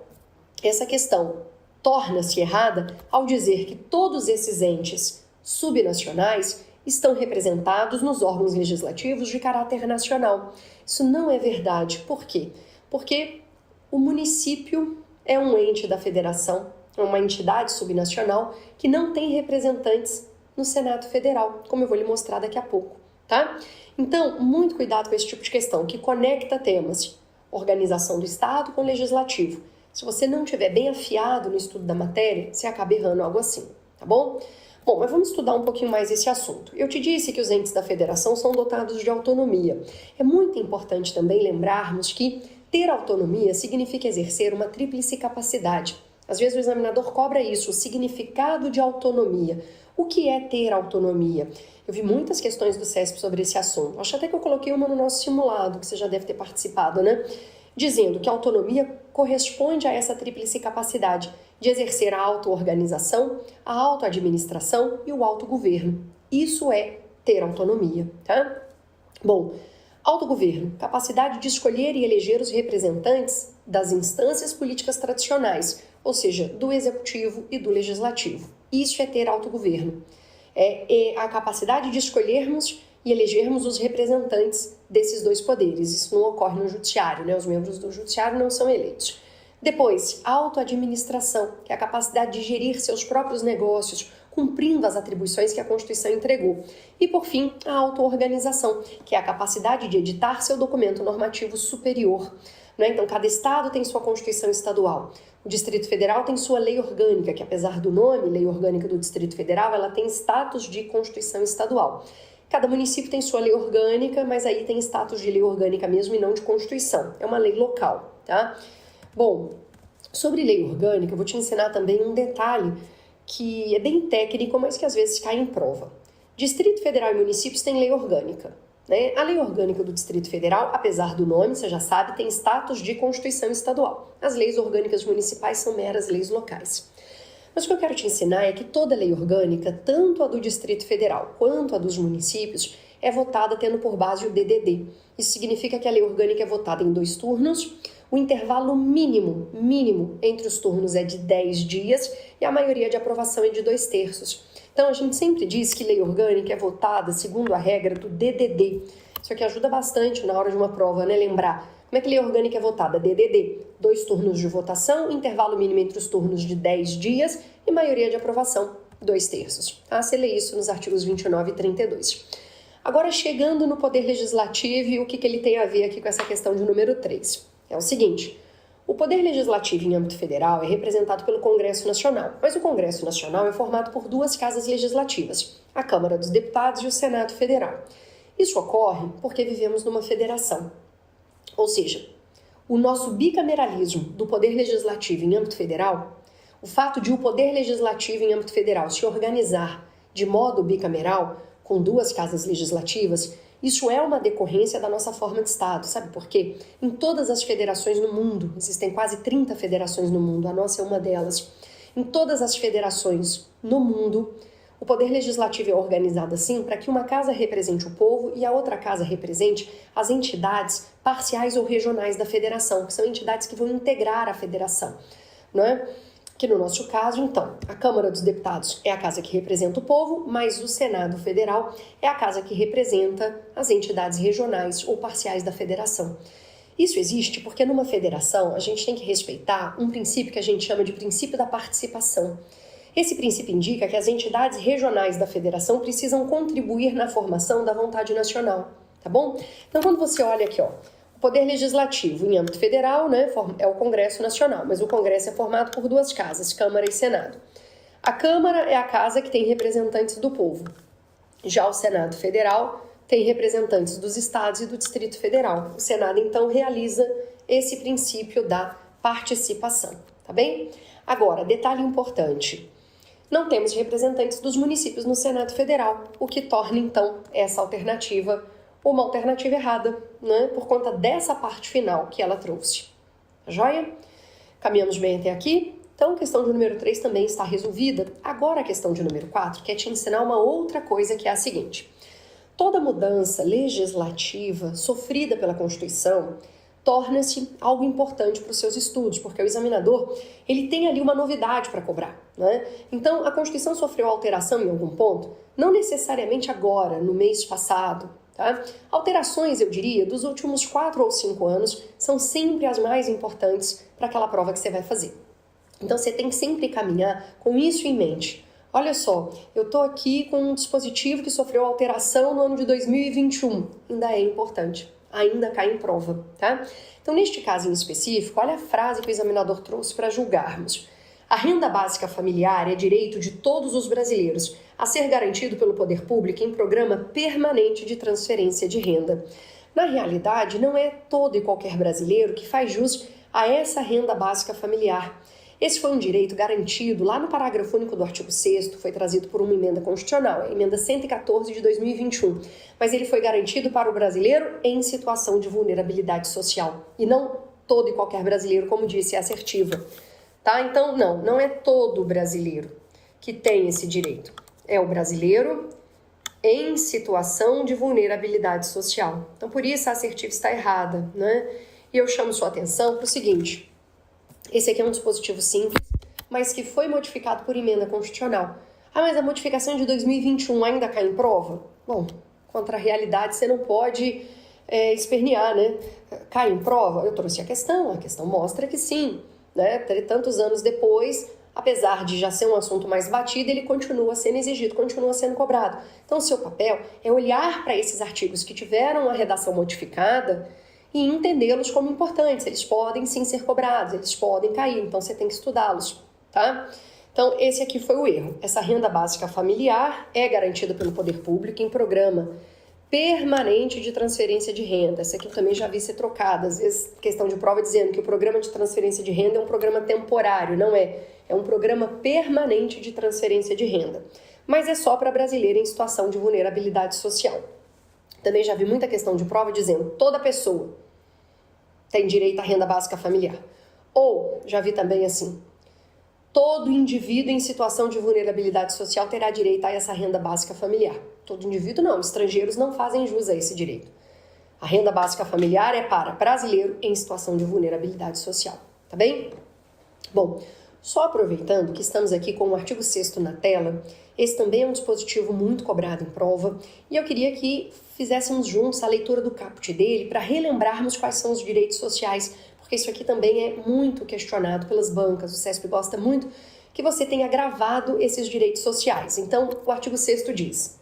essa questão torna-se errada ao dizer que todos esses entes subnacionais estão representados nos órgãos legislativos de caráter nacional. Isso não é verdade. Por quê? Porque o município é um ente da federação, é uma entidade subnacional que não tem representantes no Senado Federal, como eu vou lhe mostrar daqui a pouco, tá? Então, muito cuidado com esse tipo de questão, que conecta temas, organização do Estado com o legislativo. Se você não estiver bem afiado no estudo da matéria, você acaba errando algo assim, tá bom? Bom, mas vamos estudar um pouquinho mais esse assunto. Eu te disse que os entes da federação são dotados de autonomia. É muito importante também lembrarmos que ter autonomia significa exercer uma tríplice capacidade. Às vezes o examinador cobra isso, o significado de autonomia. O que é ter autonomia? Eu vi muitas questões do CESP sobre esse assunto. Acho até que eu coloquei uma no nosso simulado, que você já deve ter participado, né? Dizendo que a autonomia corresponde a essa tríplice capacidade de exercer a auto-organização, a auto-administração e o autogoverno. Isso é ter autonomia, tá? Bom, autogoverno, capacidade de escolher e eleger os representantes das instâncias políticas tradicionais, ou seja, do executivo e do legislativo. Isso é ter autogoverno. É a capacidade de escolhermos e elegermos os representantes desses dois poderes. Isso não ocorre no judiciário, né? Os membros do judiciário não são eleitos. Depois, auto-administração, que é a capacidade de gerir seus próprios negócios, cumprindo as atribuições que a Constituição entregou. E, por fim, a auto-organização, que é a capacidade de editar seu documento normativo superior. Né? Então, cada estado tem sua Constituição estadual. O Distrito Federal tem sua lei orgânica, que apesar do nome, Lei Orgânica do Distrito Federal, ela tem status de Constituição estadual. Cada município tem sua lei orgânica, mas aí tem status de lei orgânica mesmo e não de Constituição. É uma lei local, tá? Bom, sobre lei orgânica, eu vou te ensinar também um detalhe que é bem técnico, mas que às vezes cai em prova. Distrito Federal e municípios têm lei orgânica, né? A lei orgânica do Distrito Federal, apesar do nome, você já sabe, tem status de Constituição estadual. As leis orgânicas municipais são meras leis locais. Mas o que eu quero te ensinar é que toda lei orgânica, tanto a do Distrito Federal quanto a dos municípios, é votada tendo por base o DDD. Isso significa que a lei orgânica é votada em 2 turnos, o intervalo mínimo entre os turnos é de 10 dias e a maioria de aprovação é de 2/3. Então a gente sempre diz que lei orgânica é votada segundo a regra do DDD. Isso aqui ajuda bastante na hora de uma prova, né? Lembrar como é que lei orgânica é votada? DDD, 2 turnos de votação, intervalo mínimo entre os turnos de 10 dias e maioria de aprovação, 2/3. Tá? Você lê isso nos artigos 29 e 32. Agora, chegando no Poder Legislativo e o que ele tem a ver aqui com essa questão de número 3. É o seguinte, o Poder Legislativo em âmbito federal é representado pelo Congresso Nacional, mas o Congresso Nacional é formado por 2 casas legislativas, a Câmara dos Deputados e o Senado Federal. Isso ocorre porque vivemos numa federação. Ou seja, o nosso bicameralismo do Poder Legislativo em âmbito federal, o fato de o Poder Legislativo em âmbito federal se organizar de modo bicameral, com 2 casas legislativas, isso é uma decorrência da nossa forma de Estado. Sabe por quê? Em todas as federações no mundo, existem quase 30 federações no mundo, a nossa é uma delas. Em todas as federações no mundo, o Poder Legislativo é organizado assim para que uma casa represente o povo e a outra casa represente as entidades parciais ou regionais da federação, que são entidades que vão integrar a federação, não é? Que no nosso caso, então, a Câmara dos Deputados é a casa que representa o povo, mas o Senado Federal é a casa que representa as entidades regionais ou parciais da federação. Isso existe porque numa federação a gente tem que respeitar um princípio que a gente chama de princípio da participação. Esse princípio indica que as entidades regionais da federação precisam contribuir na formação da vontade nacional, tá bom? Então, quando você olha aqui, ó, o Poder Legislativo em âmbito federal, né, é o Congresso Nacional, mas o Congresso é formado por 2 casas, Câmara e Senado. A Câmara é a casa que tem representantes do povo. Já o Senado Federal tem representantes dos estados e do Distrito Federal. O Senado, então, realiza esse princípio da participação, tá bem? Agora, detalhe importante. Não temos representantes dos municípios no Senado Federal, o que torna, então, essa alternativa uma alternativa errada, né? Por conta dessa parte final que ela trouxe. Tá joia? Caminhamos bem até aqui? Então, a questão de número 3 também está resolvida. Agora, a questão de número 4 quer te ensinar uma outra coisa, que é a seguinte. Toda mudança legislativa sofrida pela Constituição torna-se algo importante para os seus estudos, porque o examinador ele tem ali uma novidade para cobrar, né? Então, a Constituição sofreu alteração em algum ponto? Não necessariamente agora, no mês passado, tá? Alterações, eu diria, dos últimos 4 ou 5 anos são sempre as mais importantes para aquela prova que você vai fazer. Então, você tem que sempre caminhar com isso em mente. olha só, eu estou aqui com um dispositivo que sofreu alteração no ano de 2021. Ainda é importante, ainda cai em prova, tá? Então, neste caso em específico, olha a frase que o examinador trouxe para julgarmos. A renda básica familiar é direito de todos os brasileiros a ser garantido pelo poder público em programa permanente de transferência de renda. Na realidade, não é todo e qualquer brasileiro que faz jus a essa renda básica familiar. Esse foi um direito garantido lá no parágrafo único do artigo 6º, foi trazido por uma emenda constitucional, a emenda 114 de 2021, mas ele foi garantido para o brasileiro em situação de vulnerabilidade social, e não todo e qualquer brasileiro, como disse a assertiva. Tá? Então, não é todo brasileiro que tem esse direito. É o brasileiro em situação de vulnerabilidade social. Então, por isso a assertiva está errada, né? E eu chamo sua atenção para o seguinte: esse aqui é um dispositivo simples, mas que foi modificado por emenda constitucional. Ah, mas a modificação de 2021 ainda cai em prova? Bom, contra a realidade você não pode espernear, né? Cai em prova? Eu trouxe a questão mostra que sim, né? Tantos anos depois, apesar de já ser um assunto mais batido, ele continua sendo exigido, continua sendo cobrado. Então, o seu papel é olhar para esses artigos que tiveram a redação modificada e entendê-los como importantes. Eles podem sim ser cobrados, eles podem cair, então você tem que estudá-los, tá? Então, esse aqui foi o erro. Essa renda básica familiar é garantida pelo poder público em programa permanente de transferência de renda. Essa aqui eu também já vi ser trocada, às vezes questão de prova dizendo que o programa de transferência de renda é um programa temporário, não é. É um programa permanente de transferência de renda. Mas é só para brasileiro em situação de vulnerabilidade social. Também já vi muita questão de prova dizendo que toda pessoa tem direito à renda básica familiar. Ou, já vi também assim, todo indivíduo em situação de vulnerabilidade social terá direito a essa renda básica familiar. Todo indivíduo não, estrangeiros não fazem jus a esse direito. A renda básica familiar é para brasileiro em situação de vulnerabilidade social, tá bem? Bom, só aproveitando que estamos aqui com o artigo 6º na tela, esse também é um dispositivo muito cobrado em prova e eu queria que fizéssemos juntos a leitura do caput dele para relembrarmos quais são os direitos sociais, porque isso aqui também é muito questionado pelas bancas. O CESP gosta muito que você tenha gravado esses direitos sociais. Então, o artigo 6º diz: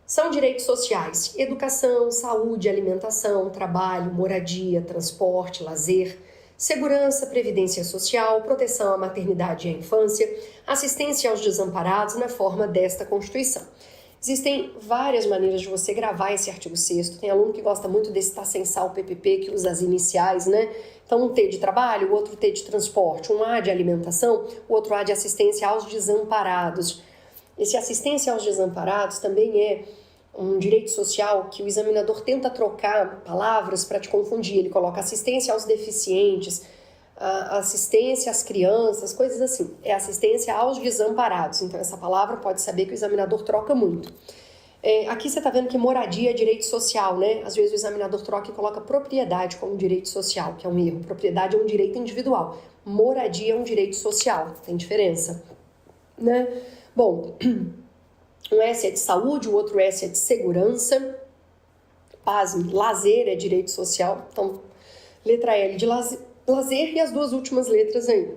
são direitos sociais: educação, saúde, alimentação, trabalho, moradia, transporte, lazer, segurança, previdência social, proteção à maternidade e à infância, assistência aos desamparados na forma desta Constituição. Existem várias maneiras de você gravar esse artigo 6º. Tem aluno que gosta muito desse tá sem sal PPP, que usa as iniciais, né? Então, um T de trabalho, o outro T de transporte, um A de alimentação, o outro A de assistência aos desamparados. Esse assistência aos desamparados também é um direito social que o examinador tenta trocar palavras para te confundir. Ele coloca assistência aos deficientes, assistência às crianças, coisas assim. É assistência aos desamparados. Então, essa palavra pode saber que o examinador troca muito. Aqui você está vendo que moradia é direito social, né? Às vezes o examinador troca e coloca propriedade como direito social, que é um erro. Propriedade é um direito individual. Moradia é um direito social. Tem diferença, né? Bom, um S é de saúde, o outro S é de segurança. Pasme, lazer é direito social. Então, letra L de lazer e as duas últimas letras aí.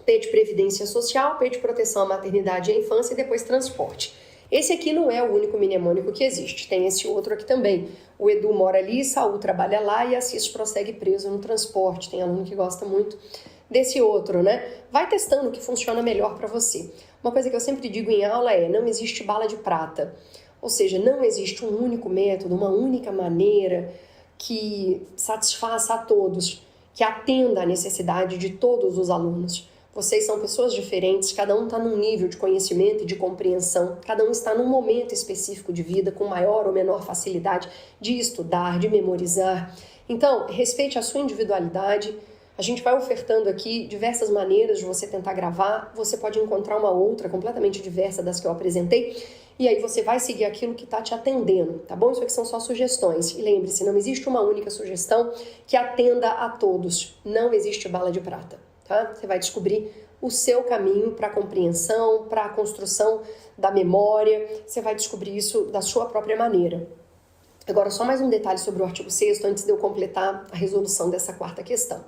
P de previdência social, P de proteção à maternidade e à infância e depois transporte. Esse aqui não é o único mnemônico que existe, tem esse outro aqui também. O Edu mora ali, Saul trabalha lá e Assis prossegue preso no transporte. Tem aluno que gosta muito desse outro, né? Vai testando o que funciona melhor para você. Uma coisa que eu sempre digo em aula é: não existe bala de prata. Ou seja, não existe um único método, uma única maneira que satisfaça a todos, que atenda à necessidade de todos os alunos. Vocês são pessoas diferentes, cada um está num nível de conhecimento e de compreensão, cada um está num momento específico de vida, com maior ou menor facilidade de estudar, de memorizar. Então, respeite a sua individualidade. A gente vai ofertando aqui diversas maneiras de você tentar gravar. Você pode encontrar uma outra completamente diversa das que eu apresentei, e aí você vai seguir aquilo que está te atendendo, tá bom? Isso aqui são só sugestões. E lembre-se, não existe uma única sugestão que atenda a todos. Não existe bala de prata. Tá? Você vai descobrir o seu caminho para a compreensão, para a construção da memória. Você vai descobrir isso da sua própria maneira. Agora, só mais um detalhe sobre o artigo 6º, antes de eu completar a resolução dessa quarta questão.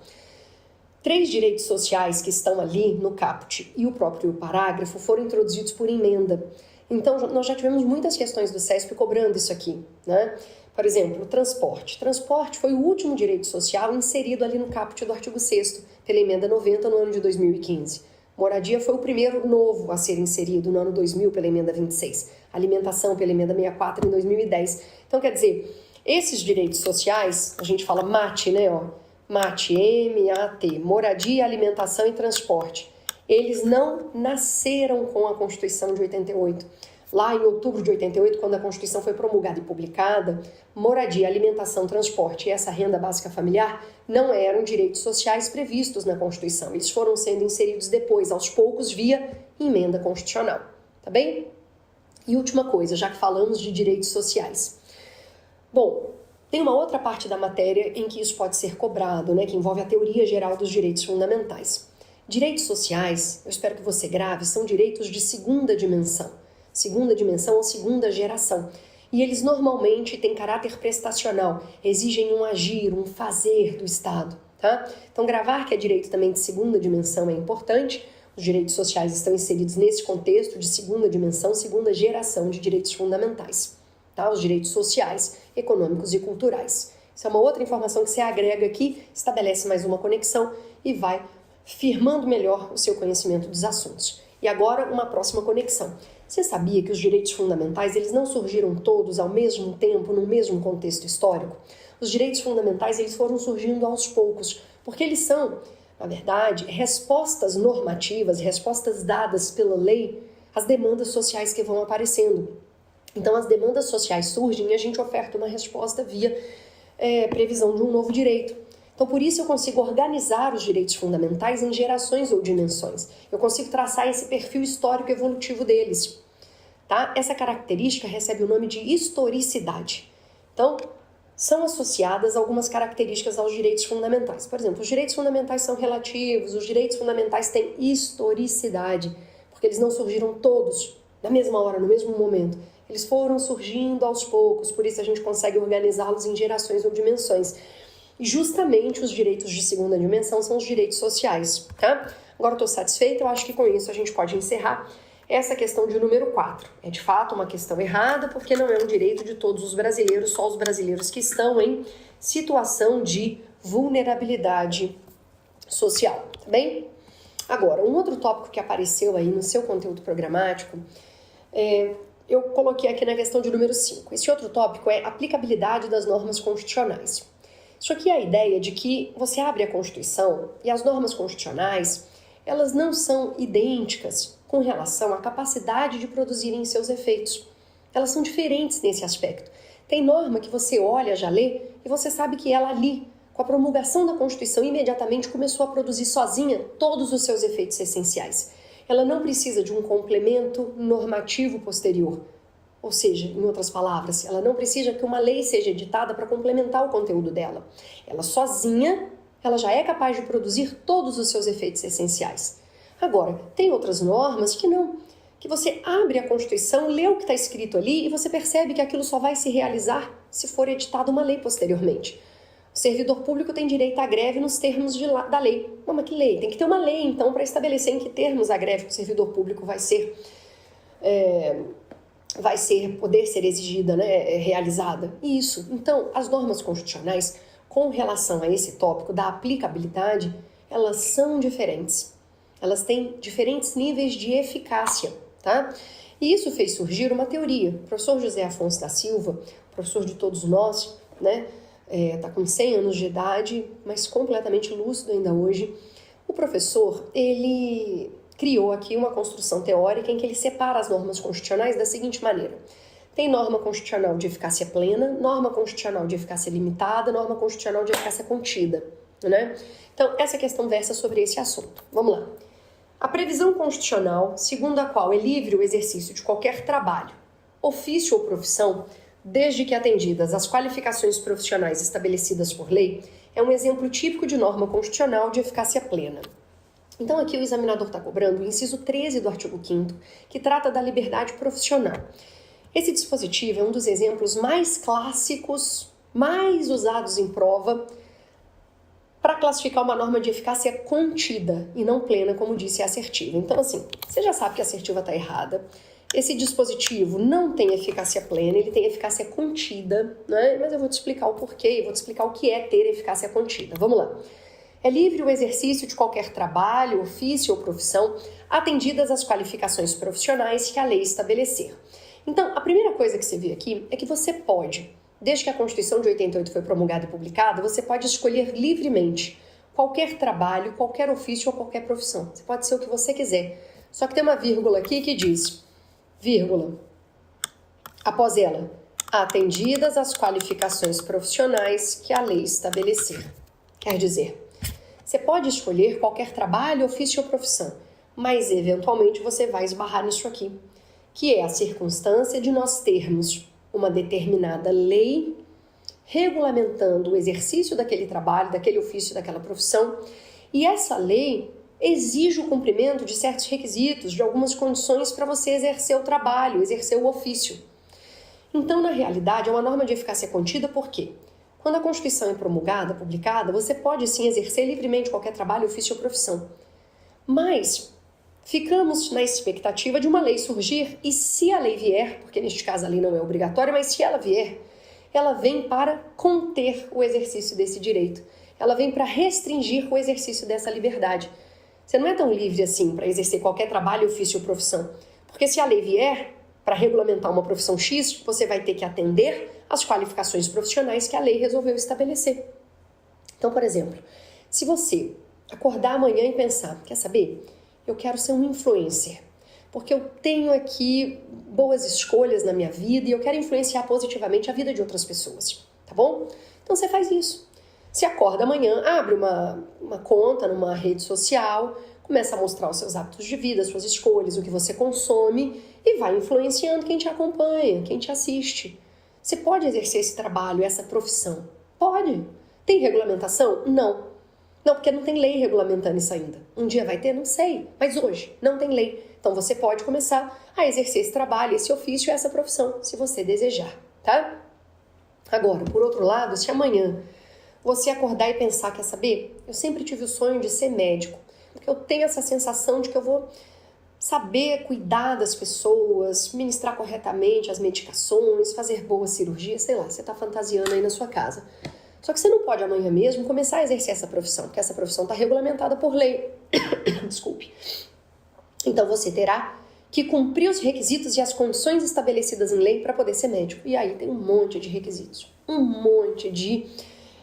3 direitos sociais que estão ali no caput e o próprio parágrafo foram introduzidos por emenda. Então, nós já tivemos muitas questões do CESP cobrando isso aqui, né? Por exemplo, o transporte. Transporte foi o último direito social inserido ali no caput do artigo 6º, pela emenda 90 no ano de 2015. Moradia foi o primeiro novo a ser inserido no ano 2000 pela emenda 26. Alimentação pela emenda 64 em 2010. Então, quer dizer, esses direitos sociais, a gente fala MAT, né? MAT, M-A-T, moradia, alimentação e transporte. Eles não nasceram com a Constituição de 88. Lá em outubro de 88, quando a Constituição foi promulgada e publicada, moradia, alimentação, transporte e essa renda básica familiar não eram direitos sociais previstos na Constituição. Eles foram sendo inseridos depois, aos poucos, via emenda constitucional. Tá bem? E última coisa, já que falamos de direitos sociais. Bom, tem uma outra parte da matéria em que isso pode ser cobrado, né, que envolve a teoria geral dos direitos fundamentais. Direitos sociais, eu espero que você grave, são direitos de segunda dimensão ou segunda geração. E eles normalmente têm caráter prestacional, exigem um agir, um fazer do Estado. Tá? Então, gravar que é direito também de segunda dimensão é importante. Os direitos sociais estão inseridos nesse contexto de segunda dimensão, segunda geração de direitos fundamentais. Tá? Os direitos sociais, econômicos e culturais. Isso é uma outra informação que você agrega aqui, estabelece mais uma conexão e vai firmando melhor o seu conhecimento dos assuntos. E agora, uma próxima conexão. Você sabia que os direitos fundamentais eles não surgiram todos ao mesmo tempo, no mesmo contexto histórico? Os direitos fundamentais eles foram surgindo aos poucos, porque eles são, na verdade, respostas normativas, respostas dadas pela lei às demandas sociais que vão aparecendo. Então, as demandas sociais surgem e a gente oferta uma resposta via previsão de um novo direito. Então, por isso eu consigo organizar os direitos fundamentais em gerações ou dimensões. Eu consigo traçar esse perfil histórico evolutivo deles. Tá? Essa característica recebe o nome de historicidade. Então, são associadas algumas características aos direitos fundamentais. Por exemplo, os direitos fundamentais são relativos, os direitos fundamentais têm historicidade, porque eles não surgiram todos na mesma hora, no mesmo momento. Eles foram surgindo aos poucos, por isso a gente consegue organizá-los em gerações ou dimensões. E justamente os direitos de segunda dimensão são os direitos sociais, tá? Agora eu estou satisfeita, eu acho que com isso a gente pode encerrar essa questão de número 4. É de fato uma questão errada, porque não é um direito de todos os brasileiros, só os brasileiros que estão em situação de vulnerabilidade social, tá bem? Agora, um outro tópico que apareceu aí no seu conteúdo programático, eu coloquei aqui na questão de número 5. Esse outro tópico é aplicabilidade das normas constitucionais. Isso aqui é a ideia de que você abre a Constituição e as normas constitucionais, elas não são idênticas com relação à capacidade de produzirem seus efeitos. Elas são diferentes nesse aspecto. Tem norma que você olha, já lê, e você sabe que ela ali, com a promulgação da Constituição, imediatamente começou a produzir sozinha todos os seus efeitos essenciais. Ela não precisa de um complemento normativo posterior. Ou seja, em outras palavras, ela não precisa que uma lei seja editada para complementar o conteúdo dela. Ela sozinha, ela já é capaz de produzir todos os seus efeitos essenciais. Agora, tem outras normas que não, que você abre a Constituição, lê o que está escrito ali e você percebe que aquilo só vai se realizar se for editada uma lei posteriormente. O servidor público tem direito à greve nos termos da lei. Mas que lei? Tem que ter uma lei, então, para estabelecer em que termos a greve do servidor público vai poder ser exigida, né, realizada. Isso. Então, as normas constitucionais, com relação a esse tópico da aplicabilidade, elas são diferentes. Elas têm diferentes níveis de eficácia, tá? E isso fez surgir uma teoria. O professor José Afonso da Silva, professor de todos nós, né, tá com 100 anos de idade, mas completamente lúcido ainda hoje. O professor, ele criou aqui uma construção teórica em que ele separa as normas constitucionais da seguinte maneira. Tem norma constitucional de eficácia plena, norma constitucional de eficácia limitada, norma constitucional de eficácia contida, né? Então, essa questão versa sobre esse assunto. Vamos lá. A previsão constitucional, segundo a qual é livre o exercício de qualquer trabalho, ofício ou profissão, desde que atendidas às qualificações profissionais estabelecidas por lei, é um exemplo típico de norma constitucional de eficácia plena. Então aqui o examinador está cobrando o inciso 13 do artigo 5º, que trata da liberdade profissional. Esse dispositivo é um dos exemplos mais clássicos, mais usados em prova, para classificar uma norma de eficácia contida e não plena, como disse, é assertiva. Então, assim, você já sabe que a assertiva está errada. Esse dispositivo não tem eficácia plena, ele tem eficácia contida, né? Mas eu vou te explicar o porquê, vou te explicar o que é ter eficácia contida. Vamos lá. É livre o exercício de qualquer trabalho, ofício ou profissão, atendidas as qualificações profissionais que a lei estabelecer. Então, a primeira coisa que você vê aqui é que você pode, desde que a Constituição de 88 foi promulgada e publicada, você pode escolher livremente qualquer trabalho, qualquer ofício ou qualquer profissão. Você pode ser o que você quiser. Só que tem uma vírgula aqui que diz, vírgula, após ela, atendidas as qualificações profissionais que a lei estabelecer. Quer dizer, você pode escolher qualquer trabalho, ofício ou profissão, mas eventualmente você vai esbarrar nisso aqui, que é a circunstância de nós termos uma determinada lei regulamentando o exercício daquele trabalho, daquele ofício, daquela profissão, e essa lei exige o cumprimento de certos requisitos, de algumas condições para você exercer o trabalho, exercer o ofício. Então, na realidade, é uma norma de eficácia contida, por quê? Quando a Constituição é promulgada, publicada, você pode sim exercer livremente qualquer trabalho, ofício ou profissão. Mas ficamos na expectativa de uma lei surgir e se a lei vier, porque neste caso a lei não é obrigatória, mas se ela vier, ela vem para conter o exercício desse direito. Ela vem para restringir o exercício dessa liberdade. Você não é tão livre assim para exercer qualquer trabalho, ofício ou profissão. Porque se a lei vier para regulamentar uma profissão X, você vai ter que atender às qualificações profissionais que a lei resolveu estabelecer. Então, por exemplo, se você acordar amanhã e pensar, quer saber? Eu quero ser um influencer, porque eu tenho aqui boas escolhas na minha vida e eu quero influenciar positivamente a vida de outras pessoas, tá bom? Então você faz isso. Você acorda amanhã, abre uma conta numa rede social, começa a mostrar os seus hábitos de vida, suas escolhas, o que você consome e vai influenciando quem te acompanha, quem te assiste. Você pode exercer esse trabalho, essa profissão? Pode. Tem regulamentação? Não. Não, porque não tem lei regulamentando isso ainda. Um dia vai ter? Não sei. Mas hoje não tem lei. Então você pode começar a exercer esse trabalho, esse ofício, essa profissão, se você desejar, tá? Agora, por outro lado, se amanhã você acordar e pensar, quer saber? Eu sempre tive o sonho de ser médico, porque eu tenho essa sensação de que eu vou saber cuidar das pessoas, ministrar corretamente as medicações, fazer boas cirurgias, sei lá, você está fantasiando aí na sua casa. Só que você não pode amanhã mesmo começar a exercer essa profissão, porque essa profissão está regulamentada por lei. Desculpe. Então você terá que cumprir os requisitos e as condições estabelecidas em lei para poder ser médico. E aí tem um monte de requisitos, um monte de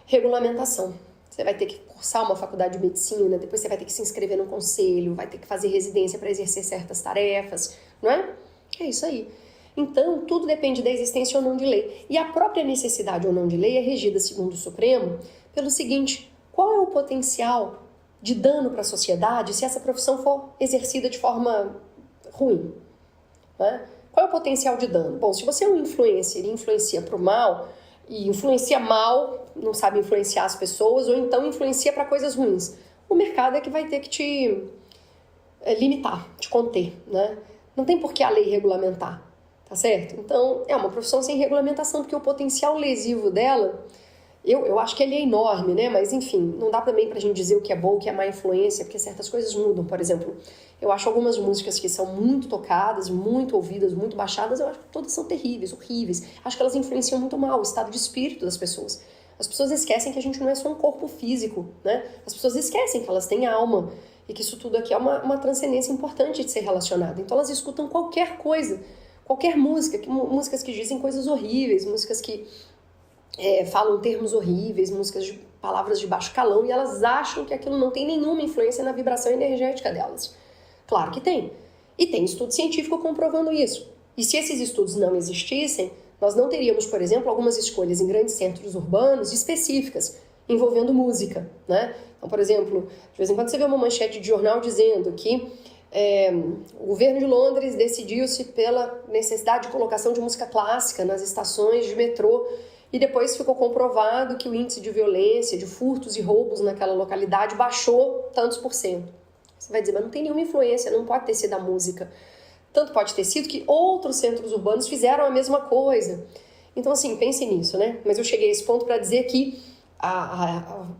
regulamentação. Você vai ter que cursar uma faculdade de medicina, depois você vai ter que se inscrever no conselho, vai ter que fazer residência para exercer certas tarefas, não é? É isso aí. Então, tudo depende da existência ou não de lei. E a própria necessidade ou não de lei é regida, segundo o Supremo, pelo seguinte: qual é o potencial de dano para a sociedade se essa profissão for exercida de forma ruim? Né? Qual é o potencial de dano? Bom, se você é um influencer e influencia para o mal, e influencia mal, não sabe influenciar as pessoas, ou então influencia para coisas ruins, o mercado é que vai ter que te limitar, te conter, né? Não tem por que a lei regulamentar, tá certo? Então, é uma profissão sem regulamentação, porque o potencial lesivo dela, eu acho que ele é enorme, né? Mas, enfim, não dá também pra gente dizer o que é bom, o que é má influência, porque certas coisas mudam. Por exemplo, eu acho algumas músicas que são muito tocadas, muito ouvidas, muito baixadas, eu acho que todas são terríveis, horríveis. Acho que elas influenciam muito mal o estado de espírito das pessoas. As pessoas esquecem que a gente não é só um corpo físico, né? As pessoas esquecem que elas têm alma e que isso tudo aqui é uma transcendência importante de ser relacionada. Então elas escutam qualquer coisa, qualquer música, músicas que dizem coisas horríveis, músicas que falam termos horríveis, músicas de palavras de baixo calão, e elas acham que aquilo não tem nenhuma influência na vibração energética delas. Claro que tem. E tem estudo científico comprovando isso. E se esses estudos não existissem, nós não teríamos, por exemplo, algumas escolhas em grandes centros urbanos específicas, envolvendo música, né? Então, por exemplo, de vez em quando você vê uma manchete de jornal dizendo que o governo de Londres decidiu-se pela necessidade de colocação de música clássica nas estações de metrô, e depois ficou comprovado que o índice de violência, de furtos e roubos naquela localidade baixou tantos por cento. Você vai dizer, mas não tem nenhuma influência, não pode ter sido a música. Tanto pode ter sido que outros centros urbanos fizeram a mesma coisa. Então, assim, pense nisso, né? Mas eu cheguei a esse ponto para dizer que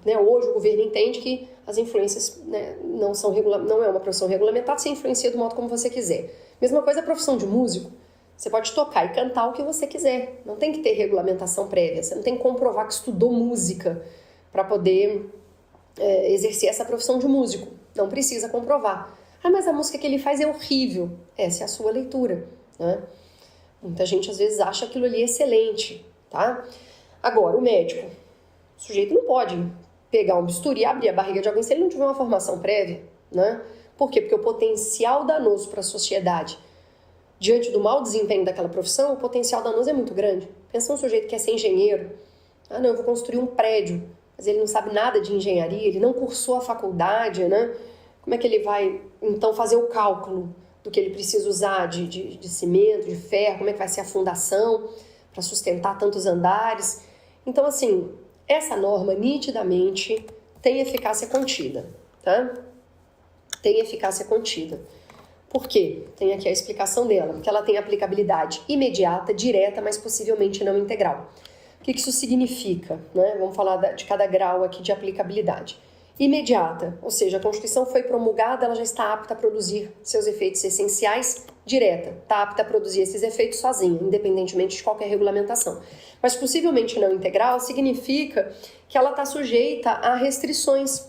né, hoje o governo entende que as influências, né, não é uma profissão regulamentada, você influencia do modo como você quiser. Mesma coisa a profissão de músico. Você pode tocar e cantar o que você quiser. Não tem que ter regulamentação prévia. Você não tem que comprovar que estudou música para poder exercer essa profissão de músico. Não precisa comprovar. Ah, mas a música que ele faz é horrível. Essa é a sua leitura, né? Muita gente às vezes acha aquilo ali excelente, tá? Agora, o médico. O sujeito não pode pegar um bisturi e abrir a barriga de alguém se ele não tiver uma formação prévia, né? Por quê? Porque o potencial danoso para a sociedade, diante do mau desempenho daquela profissão, o potencial danoso é muito grande. Pensa um sujeito que quer ser engenheiro. Ah, não, eu vou construir um prédio, mas ele não sabe nada de engenharia, ele não cursou a faculdade, né? Como é que ele vai, então, fazer o cálculo do que ele precisa usar de cimento, de ferro, como é que vai ser a fundação para sustentar tantos andares? Então, assim, essa norma nitidamente tem eficácia contida, tá? Tem eficácia contida. Por quê? Tem aqui a explicação dela, porque ela tem aplicabilidade imediata, direta, mas possivelmente não integral. O que isso significa, né? Vamos falar de cada grau aqui de aplicabilidade. Imediata, ou seja, a Constituição foi promulgada, ela já está apta a produzir seus efeitos essenciais. Direta, está apta a produzir esses efeitos sozinha, independentemente de qualquer regulamentação. Mas possivelmente não integral significa que ela está sujeita a restrições,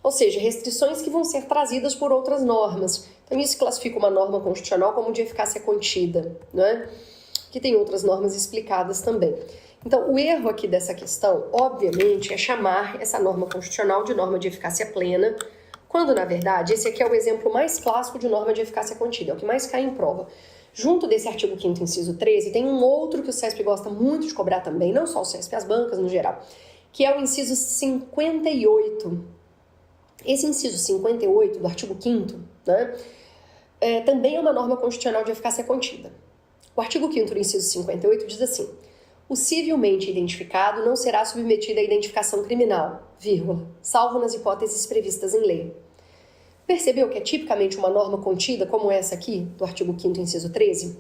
ou seja, restrições que vão ser trazidas por outras normas. Então isso classifica uma norma constitucional como de eficácia contida, né? Que tem outras normas explicadas também. Então, o erro aqui dessa questão, obviamente, é chamar essa norma constitucional de norma de eficácia plena, quando, na verdade, esse aqui é o exemplo mais clássico de norma de eficácia contida, é o que mais cai em prova. Junto desse artigo 5º, inciso 13, tem um outro que o CESP gosta muito de cobrar também, não só o CESP, as bancas no geral, que é o inciso 58. Esse inciso 58 do artigo 5º, né, também é uma norma constitucional de eficácia contida. O artigo 5º do inciso 58 diz assim: o civilmente identificado não será submetido à identificação criminal, vírgula, salvo nas hipóteses previstas em lei. Percebeu que é tipicamente uma norma contida como essa aqui, do artigo 5º, inciso 13?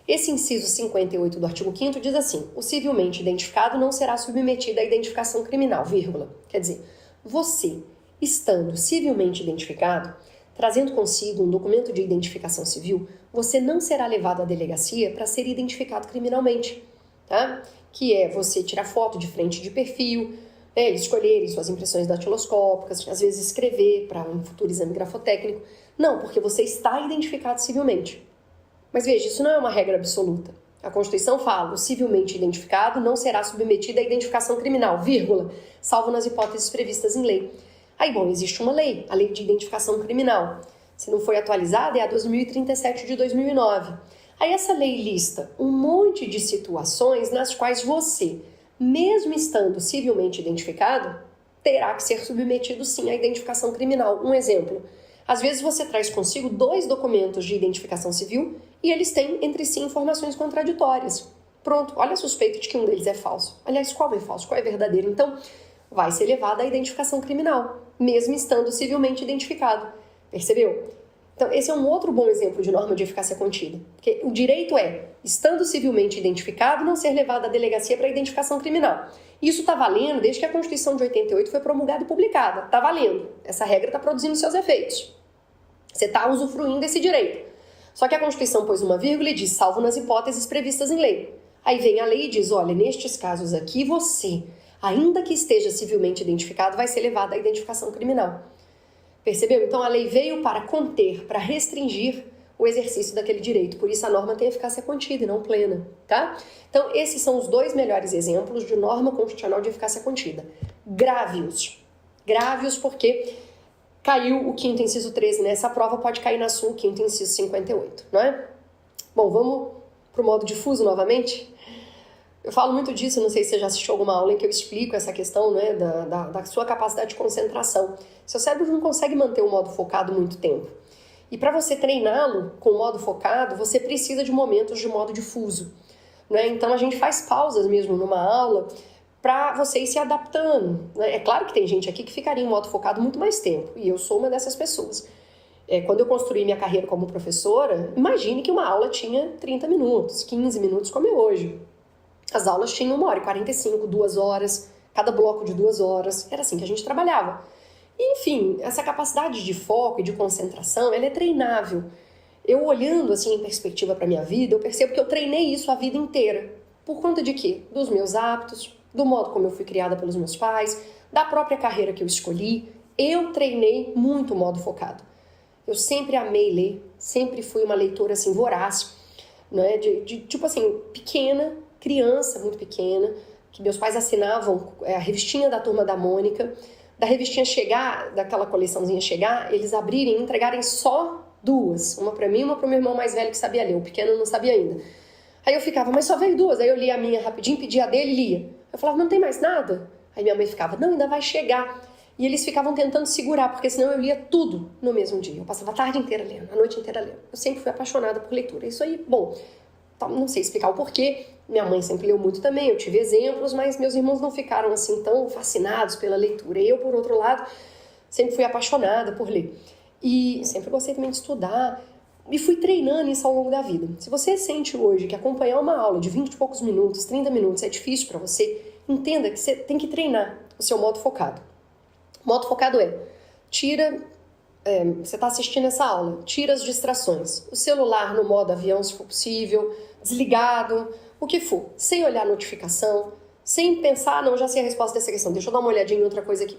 Esse inciso 58 do artigo 5º diz assim: o civilmente identificado não será submetido à identificação criminal, vírgula. Quer dizer, você, estando civilmente identificado, trazendo consigo um documento de identificação civil, você não será levado à delegacia para ser identificado criminalmente. Tá? Que é você tirar foto de frente de perfil, né, escolherem suas impressões datiloscópicas, às vezes escrever para um futuro exame grafotécnico. Não, porque você está identificado civilmente. Mas veja, isso não é uma regra absoluta. A Constituição fala: o civilmente identificado não será submetido à identificação criminal, vírgula, salvo nas hipóteses previstas em lei. Aí, bom, existe uma lei, a Lei de Identificação Criminal. Se não foi atualizada, é a 2037 de 2009. Aí essa lei lista um monte de situações nas quais você, mesmo estando civilmente identificado, terá que ser submetido sim à identificação criminal. Um exemplo: às vezes você traz consigo 2 documentos de identificação civil e eles têm entre si informações contraditórias. Pronto, olha a suspeita de que um deles é falso. Aliás, qual é falso, qual é verdadeiro? Então, vai ser levado à identificação criminal, mesmo estando civilmente identificado. Percebeu? Então, esse é um outro bom exemplo de norma de eficácia contida. Porque o direito é, estando civilmente identificado, não ser levado à delegacia para identificação criminal. Isso está valendo desde que a Constituição de 88 foi promulgada e publicada. Está valendo. Essa regra está produzindo seus efeitos. Você está usufruindo desse direito. Só que a Constituição pôs uma vírgula e diz: salvo nas hipóteses previstas em lei. Aí vem a lei e diz: olha, nestes casos aqui, você, ainda que esteja civilmente identificado, vai ser levado à identificação criminal. Percebeu? Então a lei veio para conter, para restringir o exercício daquele direito. Por isso a norma tem eficácia contida e não plena, tá? Então esses são os 2 melhores exemplos de norma constitucional de eficácia contida. Grávios. Grávios porque caiu o 5º inciso 13 nessa prova, pode cair na sua o 5º inciso 58, não é? Bom, vamos para o modo difuso novamente? Eu falo muito disso, não sei se você já assistiu alguma aula em que eu explico essa questão, né, da sua capacidade de concentração. Seu cérebro não consegue manter o modo focado muito tempo. E para você treiná-lo com o modo focado, você precisa de momentos de modo difuso, né? Então a gente faz pausas mesmo numa aula para você ir se adaptando, né? É claro que tem gente aqui que ficaria em modo focado muito mais tempo, e eu sou uma dessas pessoas. Quando eu construí minha carreira como professora, imagine que uma aula tinha 30 minutos, 15 minutos, como é hoje. As aulas tinham 1h45, 2 horas, cada bloco de 2 horas, era assim que a gente trabalhava. E, enfim, essa capacidade de foco e de concentração, ela é treinável. Eu olhando assim em perspectiva para minha vida, eu percebo que eu treinei isso a vida inteira. Por conta de quê? Dos meus hábitos, do modo como eu fui criada pelos meus pais, da própria carreira que eu escolhi. Eu treinei muito o modo focado. Eu sempre amei ler, sempre fui uma leitora assim voraz, né? Tipo assim, pequena, criança muito pequena, que meus pais assinavam a revistinha da Turma da Mônica. Da revistinha chegar, daquela coleçãozinha chegar, eles abrirem e entregarem só 2. Uma para mim e uma para o meu irmão mais velho que sabia ler. O pequeno não sabia ainda. Aí eu ficava, mas só veio 2. Aí eu lia a minha rapidinho, pedia a dele e lia. Eu falava, não tem mais nada? Aí minha mãe ficava, não, ainda vai chegar. E eles ficavam tentando segurar, porque senão eu lia tudo no mesmo dia. Eu passava a tarde inteira lendo, a noite inteira lendo. Eu sempre fui apaixonada por leitura. Isso aí, bom, não sei explicar o porquê. Minha mãe sempre leu muito também, eu tive exemplos, mas meus irmãos não ficaram assim tão fascinados pela leitura. Eu, por outro lado, sempre fui apaixonada por ler. E sempre gostei também de estudar. E fui treinando isso ao longo da vida. Se você sente hoje que acompanhar uma aula de 20 e poucos minutos, 30 minutos é difícil para você, entenda que você tem que treinar o seu modo focado. O modo focado você está assistindo essa aula, tira as distrações. O celular no modo avião, se for possível, desligado, o que for, sem olhar a notificação, sem pensar, não, já sei a resposta dessa questão, deixa eu dar uma olhadinha em outra coisa aqui.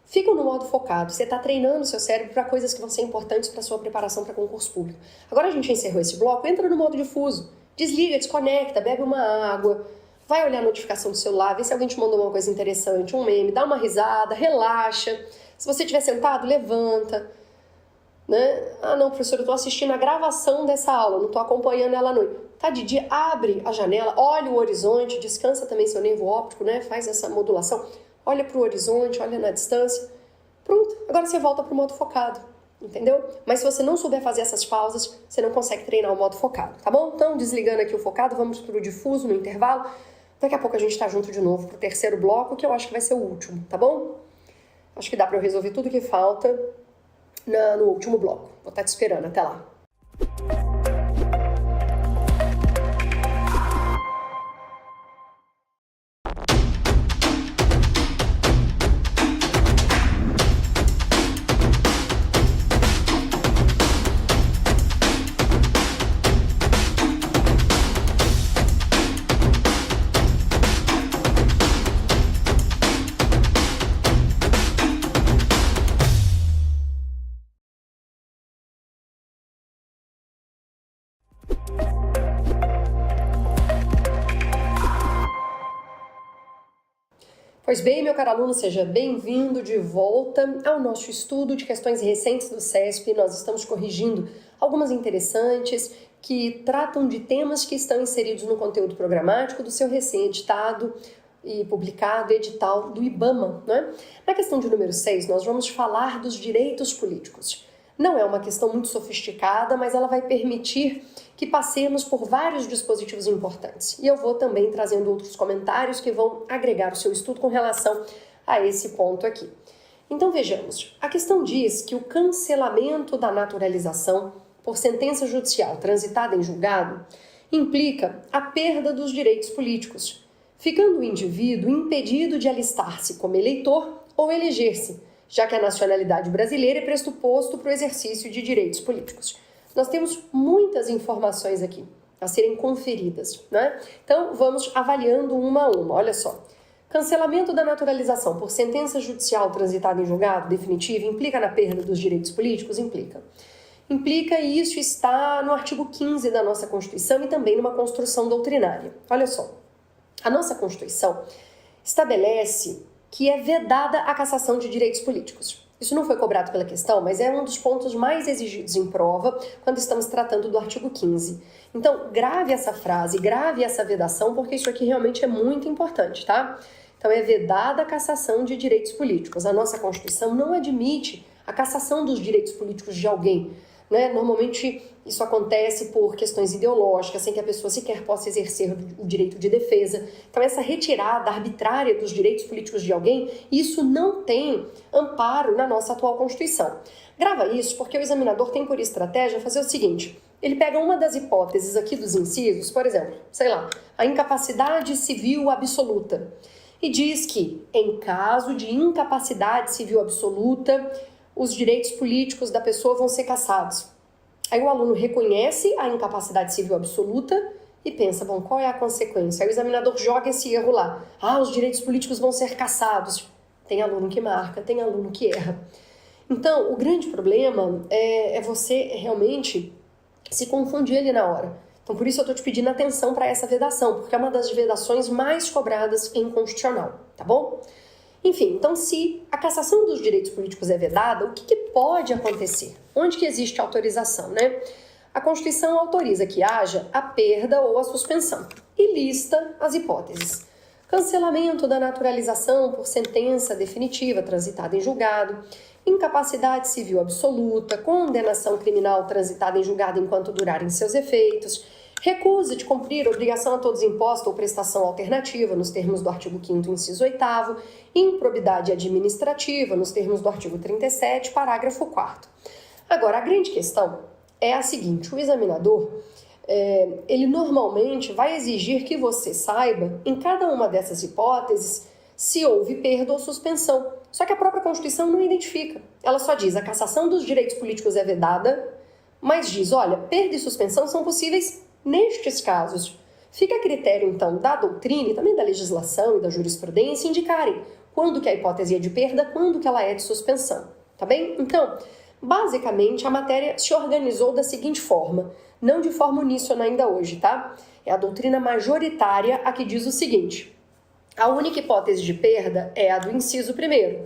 Fica no modo focado, você está treinando o seu cérebro para coisas que vão ser importantes para a sua preparação para concurso público. Agora a gente encerrou esse bloco, entra no modo difuso, desliga, desconecta, bebe uma água, vai olhar a notificação do celular, vê se alguém te mandou uma coisa interessante, um meme, dá uma risada, relaxa. Se você estiver sentado, levanta. Né? Ah, não, professor, eu estou assistindo a gravação dessa aula, não estou acompanhando ela à noite. Tá de dia, abre a janela, olha o horizonte, descansa também seu nervo óptico, né? Faz essa modulação. Olha para o horizonte, olha na distância. Pronto, agora você volta para o modo focado, entendeu? Mas se você não souber fazer essas pausas, você não consegue treinar o modo focado, tá bom? Então, desligando aqui o focado, vamos para o difuso no intervalo. Daqui a pouco a gente tá junto de novo pro terceiro bloco, que eu acho que vai ser o último, tá bom? Acho que dá para eu resolver tudo que falta no último bloco. Vou estar te esperando, até lá. Pois bem, meu caro aluno, seja bem-vindo de volta ao nosso estudo de questões recentes do CESP. Nós estamos corrigindo algumas interessantes que tratam de temas que estão inseridos no conteúdo programático do seu recém-editado e publicado edital do IBAMA, né? Na questão de número 6, nós vamos falar dos direitos políticos. Não é uma questão muito sofisticada, mas ela vai permitir que passemos por vários dispositivos importantes. E eu vou também trazendo outros comentários que vão agregar o seu estudo com relação a esse ponto aqui. Então vejamos, a questão diz que o cancelamento da naturalização por sentença judicial transitada em julgado implica a perda dos direitos políticos, ficando o indivíduo impedido de alistar-se como eleitor ou eleger-se, já que a nacionalidade brasileira é pressuposto para o exercício de direitos políticos. Nós temos muitas informações aqui a serem conferidas, né? Então, vamos avaliando uma a uma. Olha só. Cancelamento da naturalização por sentença judicial transitada em julgado definitivo implica na perda dos direitos políticos? Implica. Implica, e isso está no artigo 15 da nossa Constituição e também numa construção doutrinária. Olha só. A nossa Constituição estabelece que é vedada a cassação de direitos políticos. Isso não foi cobrado pela questão, mas é um dos pontos mais exigidos em prova quando estamos tratando do artigo 15. Então, grave essa frase, grave essa vedação, porque isso aqui realmente é muito importante, tá? Então, é vedada a cassação de direitos políticos. A nossa Constituição não admite a cassação dos direitos políticos de alguém, né? Normalmente isso acontece por questões ideológicas, sem que a pessoa sequer possa exercer o direito de defesa. Então essa retirada arbitrária dos direitos políticos de alguém, isso não tem amparo na nossa atual Constituição. Grava isso porque o examinador tem por estratégia fazer o seguinte: ele pega uma das hipóteses aqui dos incisos, por exemplo, sei lá, a incapacidade civil absoluta. e diz que, em caso de incapacidade civil absoluta, os direitos políticos da pessoa vão ser cassados. Aí o aluno reconhece a incapacidade civil absoluta e pensa, bom, qual é a consequência? Aí o examinador joga esse erro lá. Os direitos políticos vão ser cassados. Tem aluno que marca, tem aluno que erra. Então, o grande problema é você realmente se confundir ali na hora. Então, por isso eu estou te pedindo atenção para essa vedação, porque é uma das vedações mais cobradas em constitucional, tá bom? Enfim, então se a cassação dos direitos políticos é vedada, o que pode acontecer? Onde que existe autorização, né? A Constituição autoriza que haja a perda ou a suspensão e lista as hipóteses. Cancelamento da naturalização por sentença definitiva transitada em julgado, incapacidade civil absoluta, condenação criminal transitada em julgado enquanto durarem seus efeitos, recusa de cumprir obrigação a todos imposta ou prestação alternativa nos termos do artigo 5º, inciso 8º, improbidade administrativa nos termos do artigo 37, parágrafo 4º. Agora, a grande questão é a seguinte, o examinador, ele normalmente vai exigir que você saiba, em cada uma dessas hipóteses, se houve perda ou suspensão. Só que a própria Constituição não identifica. Ela só diz a cassação dos direitos políticos é vedada, mas diz, olha, perda e suspensão são possíveis nestes casos. Fica a critério, então, da doutrina e também da legislação e da jurisprudência indicarem quando que a hipótese é de perda, quando que ela é de suspensão. Tá bem? Então, basicamente, a matéria se organizou da seguinte forma, não de forma uníssona ainda hoje, tá? É a doutrina majoritária a que diz o seguinte, a única hipótese de perda é a do inciso 1º.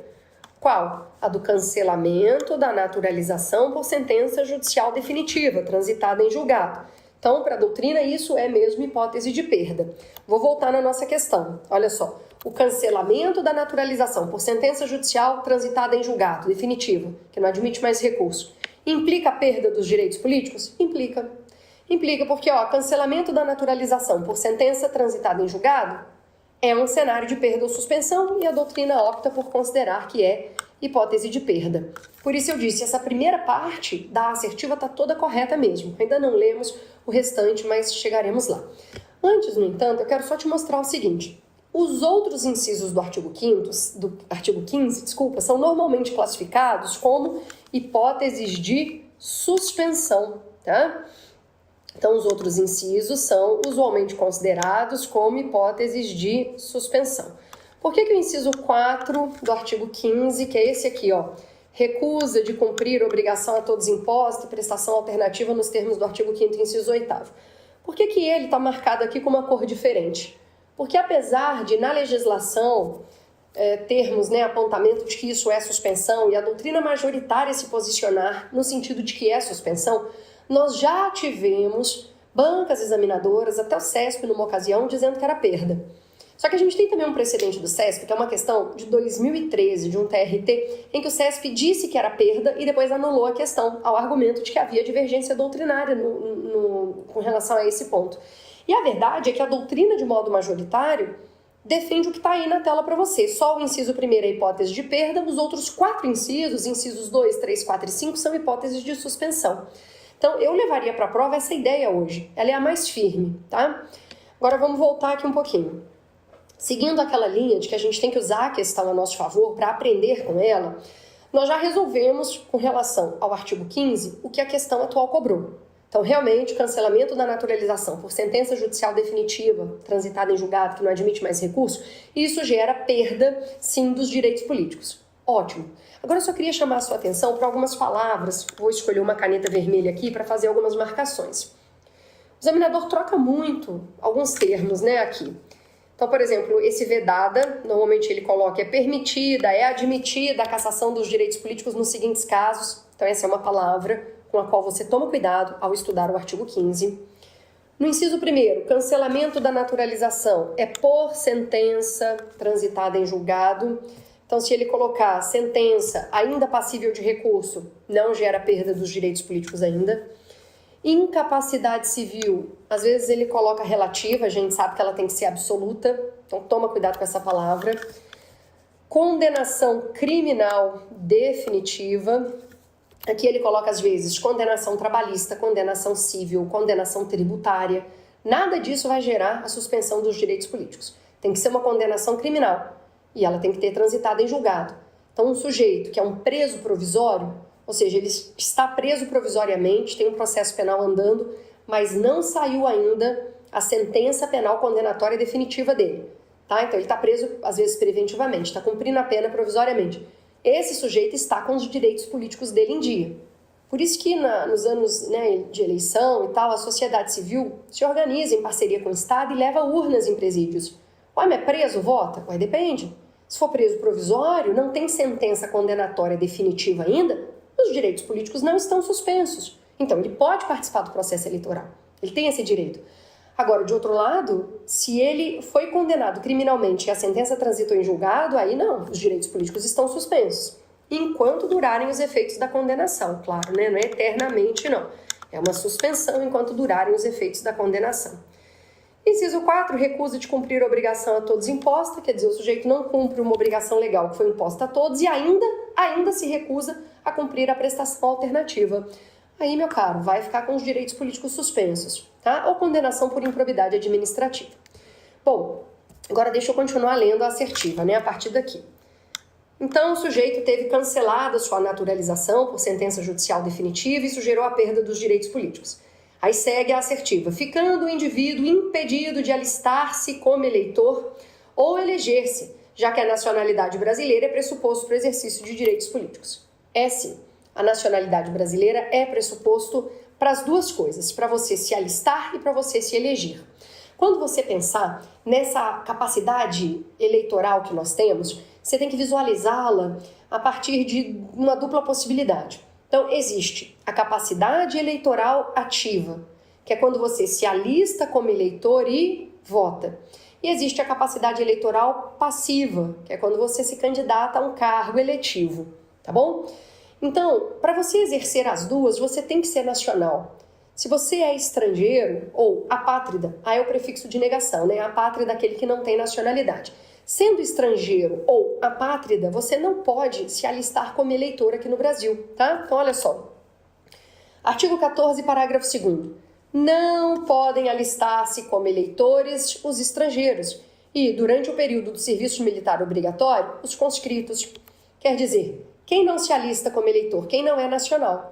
Qual? A do cancelamento da naturalização por sentença judicial definitiva, transitada em julgado. Então, para a doutrina, isso é mesmo hipótese de perda. Vou voltar na nossa questão. Olha só. O cancelamento da naturalização por sentença judicial transitada em julgado definitivo, que não admite mais recurso, implica a perda dos direitos políticos? Implica. Implica porque, cancelamento da naturalização por sentença transitada em julgado é um cenário de perda ou suspensão e a doutrina opta por considerar que é hipótese de perda. Por isso eu disse, essa primeira parte da assertiva está toda correta mesmo. Ainda não lemos o restante, mas chegaremos lá. Antes, no entanto, eu quero só te mostrar o seguinte. Os outros incisos do artigo 15, são normalmente classificados como hipóteses de suspensão, tá? Então, os outros incisos são usualmente considerados como hipóteses de suspensão. Por que o inciso 4 do artigo 15, que é esse aqui, recusa de cumprir obrigação a todos imposta e prestação alternativa nos termos do artigo 5º, inciso 8º? Por que ele está marcado aqui com uma cor diferente? Porque apesar de, na legislação, termos apontamento de que isso é suspensão e a doutrina majoritária se posicionar no sentido de que é suspensão, nós já tivemos bancas examinadoras, até o CESP numa ocasião, dizendo que era perda. Só que a gente tem também um precedente do CESP, que é uma questão de 2013, de um TRT, em que o CESP disse que era perda e depois anulou a questão, ao argumento de que havia divergência doutrinária com relação a esse ponto. E a verdade é que a doutrina, de modo majoritário, defende o que está aí na tela para você. Só o inciso 1º é a hipótese de perda, os outros 4 incisos 2, 3, 4 e 5, são hipóteses de suspensão. Então, eu levaria para a prova essa ideia hoje. Ela é a mais firme, tá? Agora, vamos voltar aqui um pouquinho. Seguindo aquela linha de que a gente tem que usar a questão a nosso favor para aprender com ela, nós já resolvemos, com relação ao artigo 15, o que a questão atual cobrou. Então, realmente, o cancelamento da naturalização por sentença judicial definitiva, transitada em julgado, que não admite mais recurso, isso gera perda, sim, dos direitos políticos. Ótimo. Agora, eu só queria chamar a sua atenção para algumas palavras. Vou escolher uma caneta vermelha aqui para fazer algumas marcações. O examinador troca muito alguns termos, aqui. Então, por exemplo, esse vedada, normalmente ele coloca é permitida, é admitida a cassação dos direitos políticos nos seguintes casos. Então, essa é uma palavra com a qual você toma cuidado ao estudar o artigo 15. No inciso 1º, cancelamento da naturalização é por sentença transitada em julgado. Então, se ele colocar sentença ainda passível de recurso, não gera perda dos direitos políticos ainda. Incapacidade civil, às vezes ele coloca relativa, a gente sabe que ela tem que ser absoluta, então toma cuidado com essa palavra. Condenação criminal definitiva, aqui ele coloca às vezes condenação trabalhista, condenação civil, condenação tributária, nada disso vai gerar a suspensão dos direitos políticos. Tem que ser uma condenação criminal e ela tem que ter transitado em julgado. Então, um sujeito que é um preso provisório, ou seja, ele está preso provisoriamente, tem um processo penal andando, mas não saiu ainda a sentença penal condenatória definitiva dele. Tá? Então, ele está preso, às vezes, preventivamente, está cumprindo a pena provisoriamente. Esse sujeito está com os direitos políticos dele em dia. Por isso que nos anos, né, de eleição e tal, a sociedade civil se organiza em parceria com o Estado e leva urnas em presídios. Ué, mas preso vota? Ué, depende. Se for preso provisório, não tem sentença condenatória definitiva ainda, os direitos políticos não estão suspensos. Então, ele pode participar do processo eleitoral. Ele tem esse direito. Agora, de outro lado, se ele foi condenado criminalmente e a sentença transitou em julgado, aí não, os direitos políticos estão suspensos. Enquanto durarem os efeitos da condenação, claro, né? Não é eternamente, não. É uma suspensão enquanto durarem os efeitos da condenação. Inciso 4, recusa de cumprir a obrigação a todos imposta, quer dizer, o sujeito não cumpre uma obrigação legal que foi imposta a todos e ainda se recusa a cumprir a prestação alternativa. Aí, meu caro, vai ficar com os direitos políticos suspensos, tá? Ou condenação por improbidade administrativa. Bom, agora deixa eu continuar lendo a assertiva, né? A partir daqui. Então, o sujeito teve cancelada sua naturalização por sentença judicial definitiva e isso gerou a perda dos direitos políticos. Aí segue a assertiva, ficando o indivíduo impedido de alistar-se como eleitor ou eleger-se, já que a nacionalidade brasileira é pressuposto para o exercício de direitos políticos. É sim, a nacionalidade brasileira é pressuposto para as duas coisas, para você se alistar e para você se eleger. Quando você pensar nessa capacidade eleitoral que nós temos, você tem que visualizá-la a partir de uma dupla possibilidade. Então, existe a capacidade eleitoral ativa, que é quando você se alista como eleitor e vota. E existe a capacidade eleitoral passiva, que é quando você se candidata a um cargo eletivo, tá bom? Então, para você exercer as duas, você tem que ser nacional. Se você é estrangeiro ou apátrida, aí é o prefixo de negação, né? Apátrida é aquele que não tem nacionalidade. Sendo estrangeiro ou apátrida, você não pode se alistar como eleitor aqui no Brasil, tá? Então, olha só. Artigo 14, parágrafo 2º. Não podem alistar-se como eleitores os estrangeiros e, durante o período do serviço militar obrigatório, os conscritos. Quer dizer, quem não se alista como eleitor, quem não é nacional.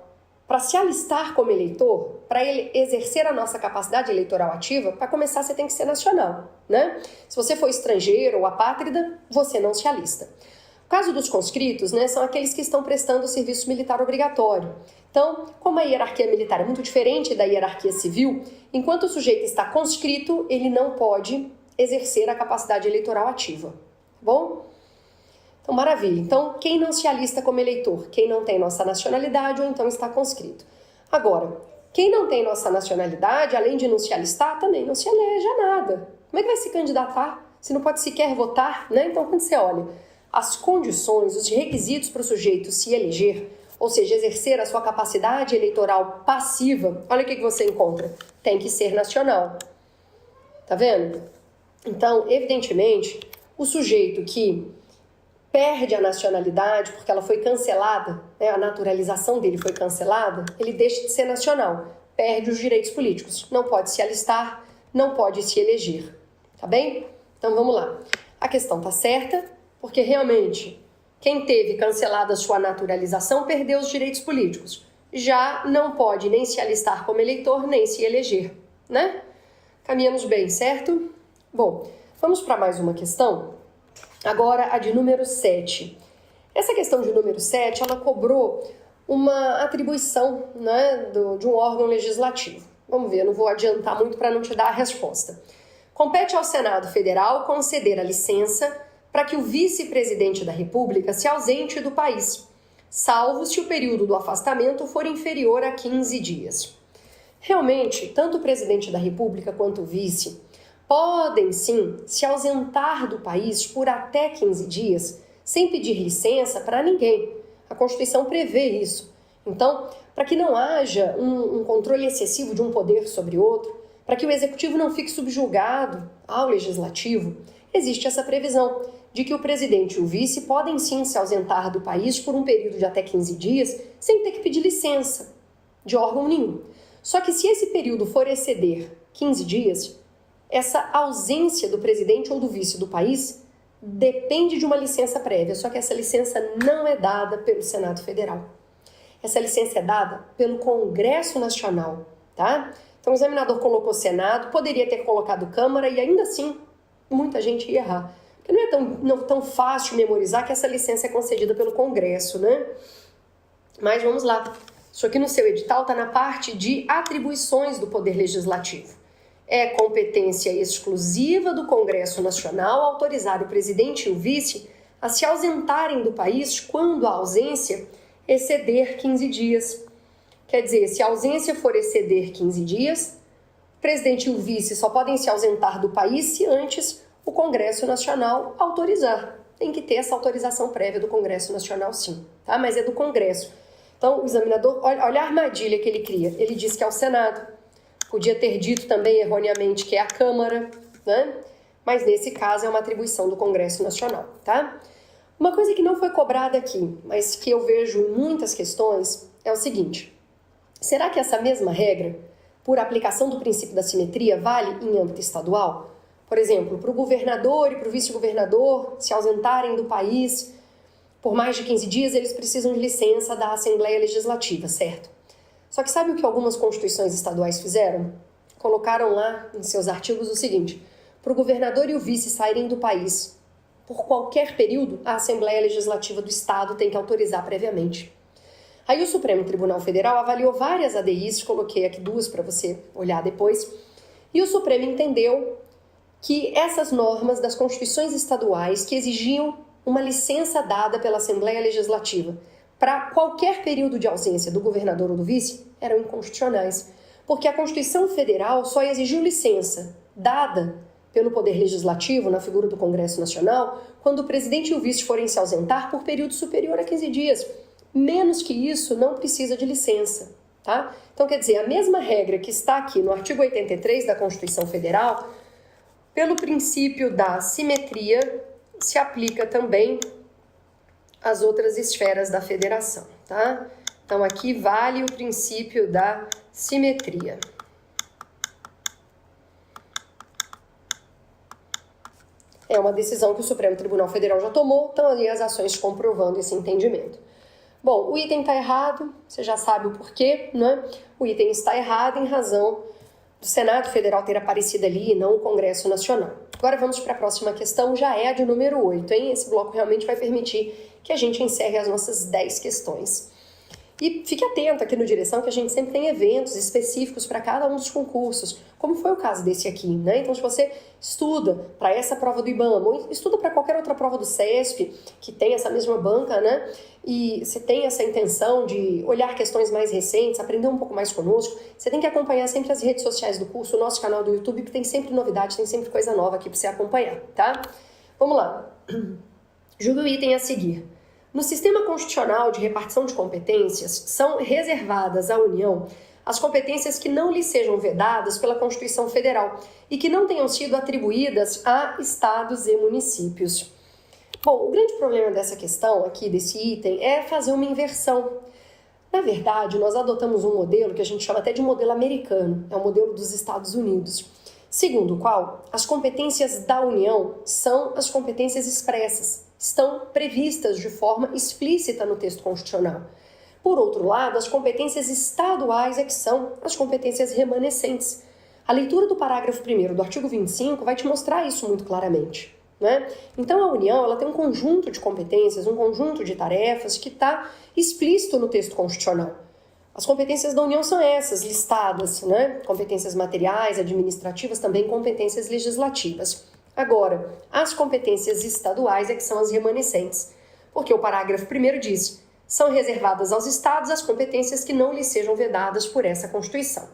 Para se alistar como eleitor, para ele exercer a nossa capacidade eleitoral ativa, para começar você tem que ser nacional, né? Se você for estrangeiro ou apátrida, você não se alista. O caso dos conscritos, né, são aqueles que estão prestando o serviço militar obrigatório. Então, como a hierarquia militar é muito diferente da hierarquia civil, enquanto o sujeito está conscrito, ele não pode exercer a capacidade eleitoral ativa, tá bom? Então, maravilha. Então, quem não se alista como eleitor? Quem não tem nossa nacionalidade ou então está conscrito. Agora, quem não tem nossa nacionalidade, além de não se alistar, também não se elege a nada. Como é que vai se candidatar se não pode sequer votar, né? Então, quando você olha as condições, os requisitos para o sujeito se eleger, ou seja, exercer a sua capacidade eleitoral passiva, olha o que você encontra. Tem que ser nacional. Tá vendo? Então, evidentemente, o sujeito que perde a nacionalidade porque ela foi cancelada, né, a naturalização dele foi cancelada, ele deixa de ser nacional, perde os direitos políticos, não pode se alistar, não pode se eleger, tá bem? Então vamos lá. A questão tá certa, porque realmente quem teve cancelada a sua naturalização perdeu os direitos políticos, já não pode nem se alistar como eleitor, nem se eleger, né? Caminhamos bem, certo? Bom, vamos para mais uma questão. Agora, a de número 7. Essa questão de número 7, ela cobrou uma atribuição, né, de um órgão legislativo. Vamos ver, eu não vou adiantar muito para não te dar a resposta. Compete ao Senado Federal conceder a licença para que o vice-presidente da República se ausente do país, salvo se o período do afastamento for inferior a 15 dias. Realmente, tanto o presidente da República quanto o vice podem, sim, se ausentar do país por até 15 dias, sem pedir licença para ninguém. A Constituição prevê isso. Então, para que não haja um controle excessivo de um poder sobre outro, para que o Executivo não fique subjugado ao Legislativo, existe essa previsão de que o presidente e o vice podem, sim, se ausentar do país por um período de até 15 dias, sem ter que pedir licença de órgão nenhum. Só que se esse período for exceder 15 dias, essa ausência do presidente ou do vice do país depende de uma licença prévia, só que essa licença não é dada pelo Senado Federal. Essa licença é dada pelo Congresso Nacional, tá? Então o examinador colocou Senado, poderia ter colocado Câmara e ainda assim muita gente ia errar. Porque não é tão fácil memorizar que essa licença é concedida pelo Congresso, né? Mas vamos lá. Isso aqui no seu edital está na parte de atribuições do Poder Legislativo. É competência exclusiva do Congresso Nacional autorizar o presidente e o vice a se ausentarem do país quando a ausência exceder 15 dias. Quer dizer, se a ausência for exceder 15 dias, o presidente e o vice só podem se ausentar do país se antes o Congresso Nacional autorizar. Tem que ter essa autorização prévia do Congresso Nacional, sim, tá? Mas é do Congresso. Então, o examinador, olha a armadilha que ele cria. Ele diz que é o Senado. Podia ter dito também erroneamente que é a Câmara, né? Mas nesse caso é uma atribuição do Congresso Nacional, tá? Uma coisa que não foi cobrada aqui, mas que eu vejo em muitas questões, é o seguinte: será que essa mesma regra, por aplicação do princípio da simetria, vale em âmbito estadual? Por exemplo, para o governador e para o vice-governador se ausentarem do país por mais de 15 dias, eles precisam de licença da Assembleia Legislativa, certo? Só que sabe o que algumas constituições estaduais fizeram? Colocaram lá em seus artigos o seguinte: para o governador e o vice saírem do país por qualquer período, a Assembleia Legislativa do Estado tem que autorizar previamente. Aí o Supremo Tribunal Federal avaliou várias ADIs, coloquei aqui duas para você olhar depois, e o Supremo entendeu que essas normas das constituições estaduais que exigiam uma licença dada pela Assembleia Legislativa para qualquer período de ausência do governador ou do vice eram inconstitucionais, porque a Constituição Federal só exigiu licença dada pelo Poder Legislativo, na figura do Congresso Nacional, quando o presidente e o vice forem se ausentar por período superior a 15 dias. Menos que isso, não precisa de licença, tá? Então, quer dizer, a mesma regra que está aqui no artigo 83 da Constituição Federal, pelo princípio da simetria, se aplica também às outras esferas da federação, tá? Então, aqui vale o princípio da simetria. É uma decisão que o Supremo Tribunal Federal já tomou, estão ali as ações comprovando esse entendimento. Bom, o item está errado, você já sabe o porquê, né? O item está errado em razão do Senado Federal ter aparecido ali e não o Congresso Nacional. Agora vamos para a próxima questão, já é a de número 8, hein? Esse bloco realmente vai permitir que a gente encerre as nossas 10 questões. E fique atento aqui no Direção que a gente sempre tem eventos específicos para cada um dos concursos, como foi o caso desse aqui, né? Então, se você estuda para essa prova do IBAMA, ou estuda para qualquer outra prova do CESP, que tem essa mesma banca, né? E você tem essa intenção de olhar questões mais recentes, aprender um pouco mais conosco, você tem que acompanhar sempre as redes sociais do curso, o nosso canal do YouTube, que tem sempre novidade, tem sempre coisa nova aqui para você acompanhar, tá? Vamos lá. Julgue o item a seguir. No sistema constitucional de repartição de competências, são reservadas à União as competências que não lhe sejam vedadas pela Constituição Federal e que não tenham sido atribuídas a estados e municípios. Bom, o grande problema dessa questão aqui, desse item, é fazer uma inversão. Na verdade, nós adotamos um modelo que a gente chama até de modelo americano, é o modelo dos Estados Unidos, segundo o qual as competências da União são as competências expressas, estão previstas de forma explícita no texto constitucional. Por outro lado, as competências estaduais é que são as competências remanescentes. A leitura do parágrafo 1º do artigo 25 vai te mostrar isso muito claramente, né? Então, a União ela tem um conjunto de competências, um conjunto de tarefas que está explícito no texto constitucional. As competências da União são essas, listadas, né? Competências materiais, administrativas, também competências legislativas. Agora, as competências estaduais é que são as remanescentes, porque o parágrafo 1º diz: são reservadas aos estados as competências que não lhes sejam vedadas por essa Constituição.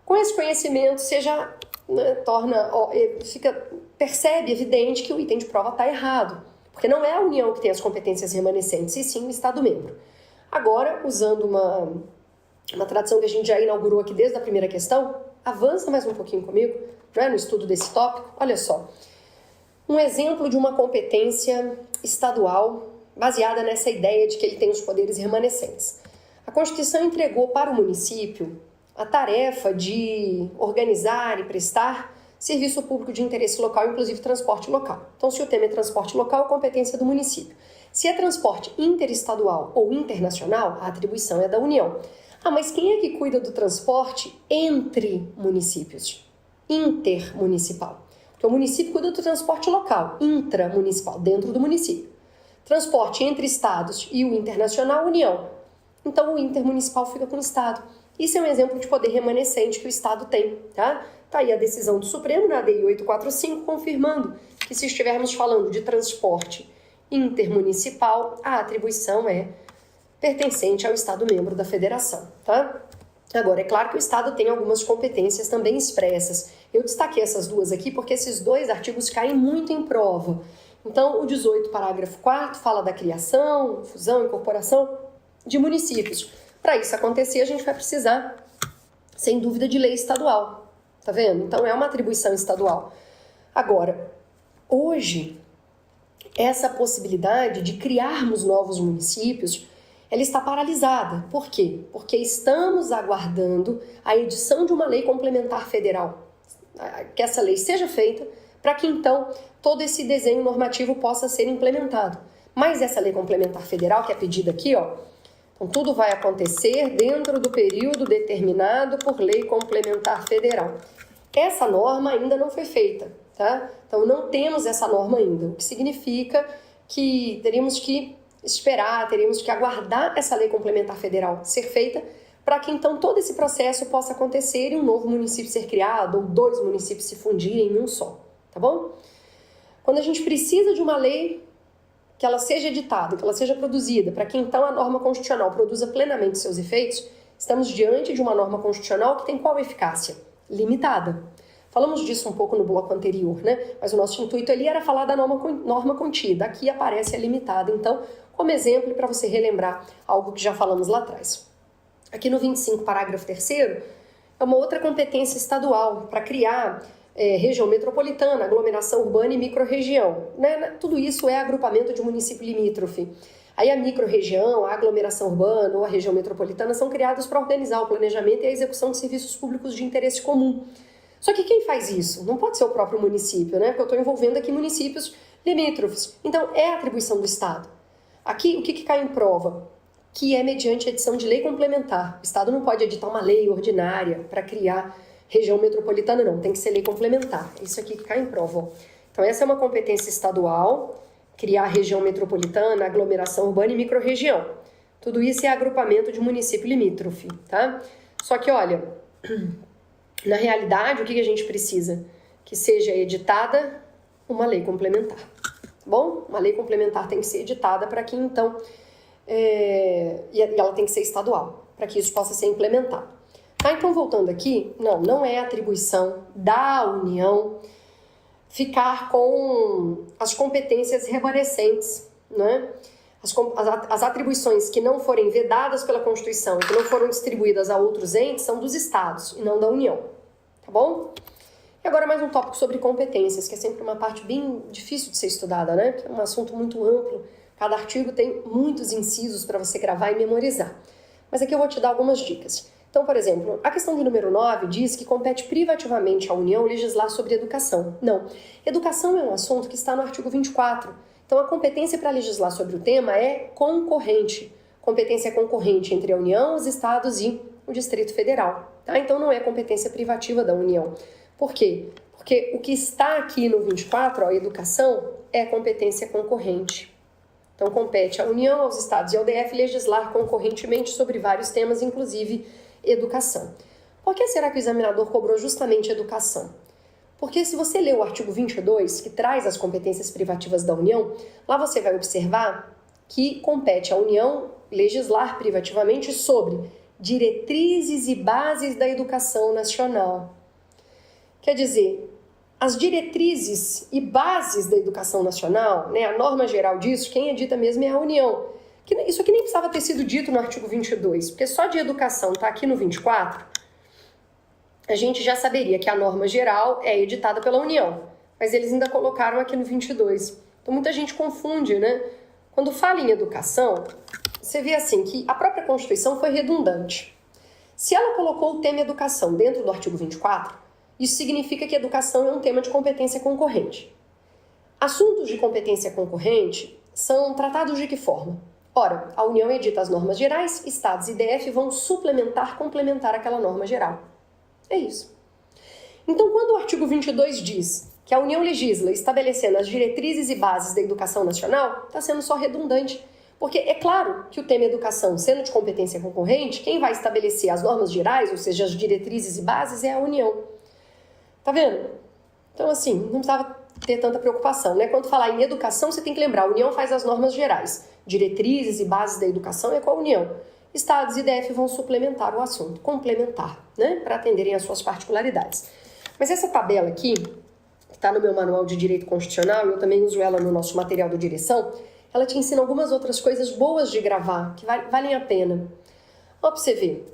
Com esse conhecimento, você já percebe evidente que o item de prova está errado, porque não é a União que tem as competências remanescentes, e sim o Estado-membro. Agora, usando uma tradição que a gente já inaugurou aqui desde a primeira questão, avança mais um pouquinho comigo, no estudo desse tópico. Olha só, um exemplo de uma competência estadual baseada nessa ideia de que ele tem os poderes remanescentes. A Constituição entregou para o município a tarefa de organizar e prestar serviço público de interesse local, inclusive transporte local. Então, se o tema é transporte local, é competência do município. Se é transporte interestadual ou internacional, a atribuição é da União. Ah, mas quem é que cuida do transporte entre municípios? Intermunicipal. Porque o município cuida do transporte local, intramunicipal, dentro do município. Transporte entre estados e o internacional, União. Então, o intermunicipal fica com o estado. Isso é um exemplo de poder remanescente que o estado tem, tá? Tá aí a decisão do Supremo na ADI 845, confirmando que se estivermos falando de transporte intermunicipal, a atribuição é pertencente ao Estado membro da Federação, tá? Agora, é claro que o Estado tem algumas competências também expressas. Eu destaquei essas duas aqui porque esses dois artigos caem muito em prova. Então, o 18, parágrafo 4º, fala da criação, fusão, incorporação de municípios. Para isso acontecer, a gente vai precisar, sem dúvida, de lei estadual. Tá vendo? Então, é uma atribuição estadual. Agora, hoje, essa possibilidade de criarmos novos municípios, ela está paralisada. Por quê? Porque estamos aguardando a edição de uma lei complementar federal. Que essa lei seja feita para que, então, todo esse desenho normativo possa ser implementado. Mas essa lei complementar federal, que é pedida aqui, ó, então tudo vai acontecer dentro do período determinado por lei complementar federal. Essa norma ainda não foi feita, tá? Então não temos essa norma ainda, o que significa que teríamos que esperar, teríamos que aguardar essa lei complementar federal ser feita para que então todo esse processo possa acontecer e um novo município ser criado ou 2 municípios se fundirem em um só, tá bom? Quando a gente precisa de uma lei que ela seja editada, que ela seja produzida, para que então a norma constitucional produza plenamente seus efeitos, estamos diante de uma norma constitucional que tem qual eficácia? Limitada. Falamos disso um pouco no bloco anterior, né? Mas o nosso intuito ali era falar da norma contida. Aqui aparece a limitada, então, como exemplo para você relembrar algo que já falamos lá atrás. Aqui no 25, parágrafo 3º, é uma outra competência estadual para criar região metropolitana, aglomeração urbana e microrregião. Né? Tudo isso é agrupamento de município limítrofe. Aí a microrregião, a aglomeração urbana ou a região metropolitana são criados para organizar o planejamento e a execução de serviços públicos de interesse comum. Só que quem faz isso? Não pode ser o próprio município, né? Porque eu estou envolvendo aqui municípios limítrofes. Então, é a atribuição do Estado. Aqui, o que cai em prova? Que é mediante a edição de lei complementar. O Estado não pode editar uma lei ordinária para criar região metropolitana, não. Tem que ser lei complementar. É isso aqui que cai em prova. Ó. Então, essa é uma competência estadual, criar região metropolitana, aglomeração urbana e microrregião. Tudo isso é agrupamento de município limítrofe, tá? Só que, olha, na realidade, o que a gente precisa? Que seja editada uma lei complementar, tá bom? Uma lei complementar tem que ser editada para que, então, e ela tem que ser estadual, para que isso possa ser implementado. Tá, então, voltando aqui, não é atribuição da União ficar com as competências remanescentes, né? As atribuições que não forem vedadas pela Constituição e que não foram distribuídas a outros entes são dos estados e não da União, tá bom? E agora mais um tópico sobre competências, que é sempre uma parte bem difícil de ser estudada, né? Que é um assunto muito amplo, cada artigo tem muitos incisos para você gravar e memorizar. Mas aqui eu vou te dar algumas dicas. Então, por exemplo, a questão do número 9 diz que compete privativamente à União legislar sobre educação. Não, educação é um assunto que está no artigo 24. Então, a competência para legislar sobre o tema é concorrente. Competência concorrente entre a União, os estados e o Distrito Federal. Tá? Então, não é competência privativa da União. Por quê? Porque o que está aqui no 24, a educação, é competência concorrente. Então, compete à União, aos estados e ao DF legislar concorrentemente sobre vários temas, inclusive educação. Por que será que o examinador cobrou justamente educação? Porque se você ler o artigo 22, que traz as competências privativas da União, lá você vai observar que compete à União legislar privativamente sobre diretrizes e bases da educação nacional. Quer dizer, as diretrizes e bases da educação nacional, né, a norma geral disso, quem edita mesmo é a União. Isso aqui nem precisava ter sido dito no artigo 22, porque só de educação está aqui no 24, a gente já saberia que a norma geral é editada pela União, mas eles ainda colocaram aqui no 22. Então muita gente confunde, né? Quando fala em educação, você vê assim que a própria Constituição foi redundante. Se ela colocou o tema educação dentro do artigo 24, Isso significa que educação é um tema de competência concorrente. Assuntos de competência concorrente são tratados de que forma? Ora, a União edita as normas gerais, Estados e DF vão complementar aquela norma geral. É isso. Então, quando o artigo 22 diz que a União legisla estabelecendo as diretrizes e bases da educação nacional, está sendo só redundante. Porque é claro que o tema educação, sendo de competência concorrente, quem vai estabelecer as normas gerais, ou seja, as diretrizes e bases, é a União. Tá vendo? Então, assim, não precisava ter tanta preocupação, né? Quando falar em educação, você tem que lembrar, a União faz as normas gerais. Diretrizes e bases da educação é com a União. Estados e DF vão suplementar o assunto, complementar, né? Para atenderem às suas particularidades. Mas essa tabela aqui, que está no meu manual de Direito Constitucional, eu também uso ela no nosso material de direção, ela te ensina algumas outras coisas boas de gravar, que valem a pena. Ó, pra você ver,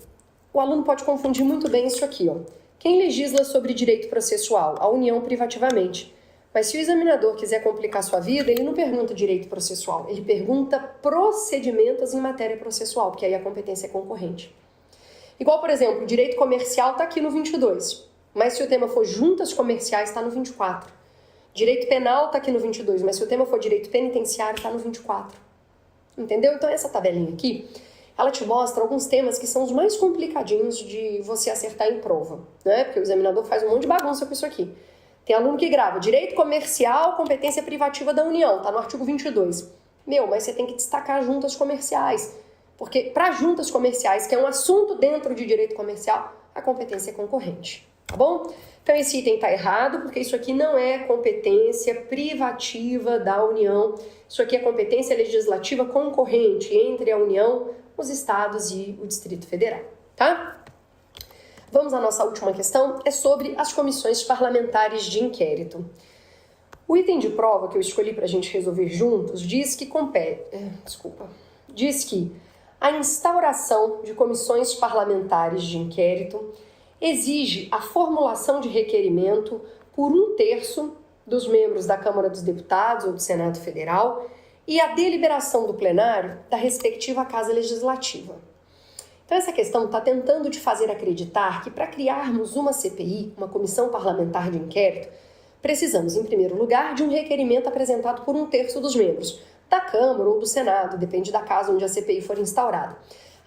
o aluno pode confundir muito bem isso aqui, ó. Quem legisla sobre direito processual? A União privativamente. Mas se o examinador quiser complicar sua vida, ele não pergunta direito processual, ele pergunta procedimentos em matéria processual, porque aí a competência é concorrente. Igual, por exemplo, o direito comercial está aqui no 22, mas se o tema for juntas comerciais, está no 24. Direito penal está aqui no 22, mas se o tema for direito penitenciário, está no 24. Entendeu? Então essa tabelinha aqui, ela te mostra alguns temas que são os mais complicadinhos de você acertar em prova, né? Porque o examinador faz um monte de bagunça com isso aqui. Tem aluno que grava direito comercial, competência privativa da União, está no artigo 22. Mas você tem que destacar juntas comerciais, porque para juntas comerciais, que é um assunto dentro de direito comercial, a competência é concorrente. Tá bom? Então esse item está errado, porque isso aqui não é competência privativa da União. Isso aqui é competência legislativa concorrente entre a União, os estados e o Distrito Federal. Tá? Vamos à nossa última questão, é sobre as comissões parlamentares de inquérito. O item de prova que eu escolhi para a gente resolver juntos diz que a instauração de comissões parlamentares de inquérito exige a formulação de requerimento por 1/3 dos membros da Câmara dos Deputados ou do Senado Federal e a deliberação do plenário da respectiva Casa Legislativa. Então essa questão está tentando te fazer acreditar que para criarmos uma CPI, uma Comissão Parlamentar de Inquérito, precisamos, em primeiro lugar, de um requerimento apresentado por 1/3 dos membros da Câmara ou do Senado, depende da casa onde a CPI for instaurada.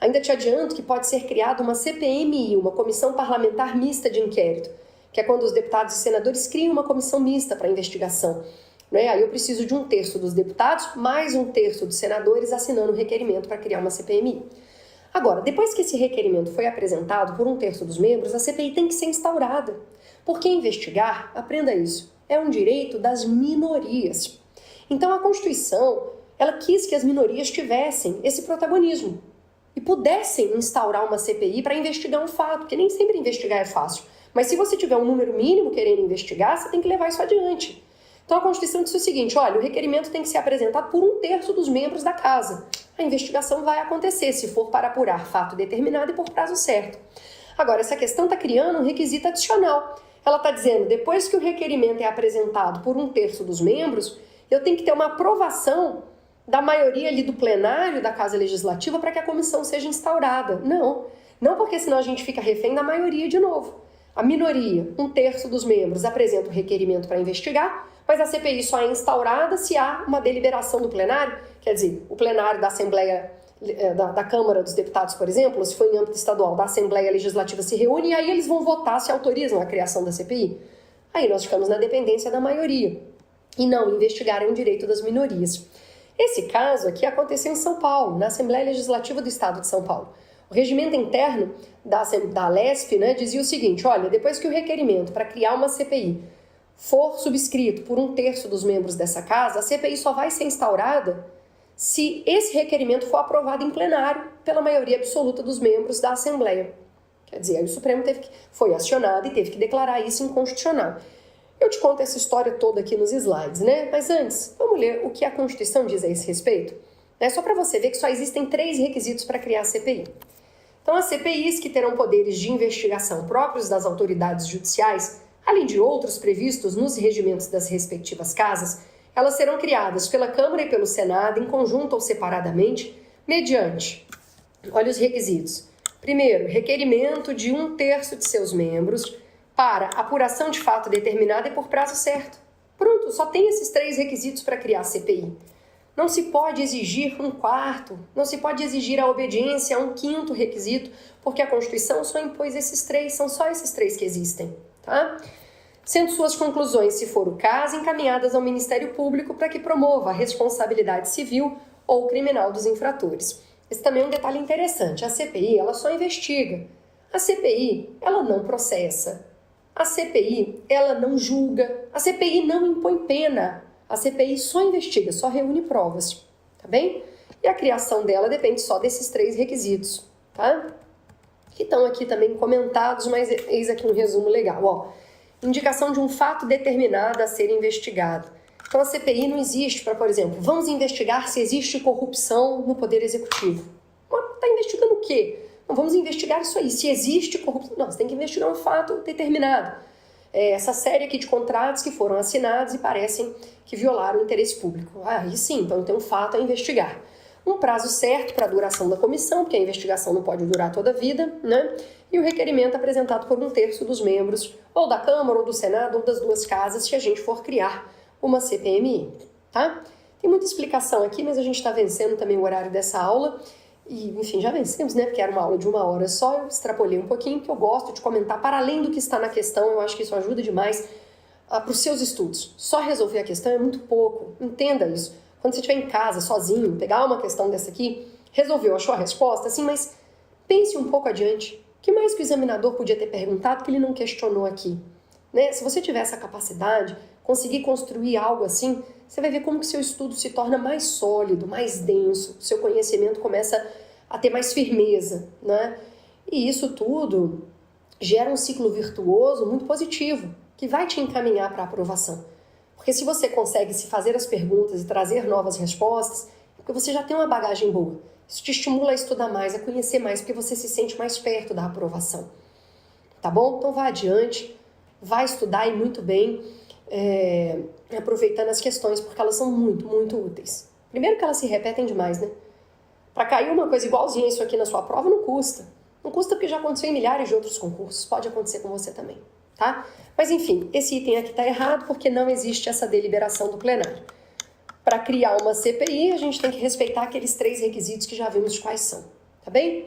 Ainda te adianto que pode ser criada uma CPMI, uma Comissão Parlamentar Mista de Inquérito, que é quando os deputados e senadores criam uma comissão mista para investigação. Né? Aí eu preciso de 1/3 dos deputados, mais 1/3 dos senadores assinando o requerimento para criar uma CPMI. Agora, depois que esse requerimento foi apresentado por 1/3 dos membros, a CPI tem que ser instaurada. Porque investigar, aprenda isso, é um direito das minorias. Então a Constituição, ela quis que as minorias tivessem esse protagonismo e pudessem instaurar uma CPI para investigar um fato, porque nem sempre investigar é fácil. Mas se você tiver um número mínimo querendo investigar, você tem que levar isso adiante. Então a Constituição diz o seguinte, olha, o requerimento tem que ser apresentado por 1/3 dos membros da casa. A investigação vai acontecer, se for para apurar fato determinado e por prazo certo. Agora, essa questão está criando um requisito adicional. Ela está dizendo, depois que o requerimento é apresentado por 1/3 dos membros, eu tenho que ter uma aprovação da maioria ali do plenário da Casa Legislativa para que a comissão seja instaurada. Não porque senão a gente fica refém da maioria de novo. A minoria, 1/3 dos membros, apresenta o requerimento para investigar, mas a CPI só é instaurada se há uma deliberação do plenário, quer dizer, o plenário da Assembleia, da Câmara dos Deputados, por exemplo, se for em âmbito estadual, da Assembleia Legislativa se reúne e aí eles vão votar se autorizam a criação da CPI. Aí nós ficamos na dependência da maioria. E não, investigar é um direito das minorias. Esse caso aqui aconteceu em São Paulo, na Assembleia Legislativa do Estado de São Paulo. O regimento interno da Lesp, né, dizia o seguinte, olha, depois que o requerimento para criar uma CPI for subscrito por 1/3 dos membros dessa casa, a CPI só vai ser instaurada se esse requerimento for aprovado em plenário pela maioria absoluta dos membros da Assembleia. Quer dizer, aí o Supremo foi acionado e teve que declarar isso inconstitucional. Eu te conto essa história toda aqui nos slides, né? Mas antes, vamos ler o que a Constituição diz a esse respeito? É só para você ver que só existem 3 requisitos para criar a CPI. Então, as CPIs que terão poderes de investigação próprios das autoridades judiciais, além de outros previstos nos regimentos das respectivas casas, elas serão criadas pela Câmara e pelo Senado, em conjunto ou separadamente, mediante, olha os requisitos. Primeiro, requerimento de 1/3 de seus membros, para apuração de fato determinado e por prazo certo. Pronto, só tem esses 3 requisitos para criar a CPI. Não se pode exigir um 4º, não se pode exigir a obediência a um 5º requisito, porque a Constituição só impôs esses 3, são só esses 3 que existem, tá? Sendo suas conclusões, se for o caso, encaminhadas ao Ministério Público para que promova a responsabilidade civil ou criminal dos infratores. Esse também é um detalhe interessante. A CPI, ela só investiga. A CPI, ela não processa. A CPI, ela não julga. A CPI não impõe pena. A CPI só investiga, só reúne provas, tá bem? E a criação dela depende só desses 3 requisitos, tá? Que estão aqui também comentados, mas eis aqui um resumo legal, ó. Indicação de um fato determinado a ser investigado. Então a CPI não existe para, por exemplo, vamos investigar se existe corrupção no Poder Executivo. Está investigando o quê? Não, vamos investigar isso aí, se existe corrupção. Não, você tem que investigar um fato determinado. Essa série aqui de contratos que foram assinados e parecem que violaram o interesse público. Aí sim, então tem um fato a investigar. Um prazo certo para a duração da comissão, porque a investigação não pode durar toda a vida, né? E o requerimento apresentado por 1/3 dos membros, ou da Câmara, ou do Senado, ou das 2 casas, se a gente for criar uma CPMI, tá? Tem muita explicação aqui, mas a gente está vencendo também o horário dessa aula. E, enfim, já vencemos, né? Porque era uma aula de 1 hora só, eu extrapolei um pouquinho, porque eu gosto de comentar para além do que está na questão, eu acho que isso ajuda demais para os seus estudos. Só resolver a questão é muito pouco, entenda isso. Quando você estiver em casa, sozinho, pegar uma questão dessa aqui, resolveu, achou a resposta, assim, mas pense um pouco adiante. O que mais que o examinador podia ter perguntado que ele não questionou aqui? Né? Se você tiver essa capacidade, conseguir construir algo assim, você vai ver como que seu estudo se torna mais sólido, mais denso, seu conhecimento começa a ter mais firmeza, né? E isso tudo gera um ciclo virtuoso muito positivo, que vai te encaminhar para a aprovação. Porque se você consegue se fazer as perguntas e trazer novas respostas, é porque você já tem uma bagagem boa. Isso te estimula a estudar mais, a conhecer mais, porque você se sente mais perto da aprovação. Tá bom? Então vá adiante, vai estudar e muito bem, aproveitando as questões, porque elas são muito, muito úteis. Primeiro que elas se repetem demais, né? Para cair uma coisa igualzinha a isso aqui na sua prova não custa. Não custa porque já aconteceu em milhares de outros concursos. Pode acontecer com você também, tá? Mas enfim, esse item aqui está errado porque não existe essa deliberação do plenário. Para criar uma CPI, a gente tem que respeitar aqueles 3 requisitos que já vimos quais são, tá bem?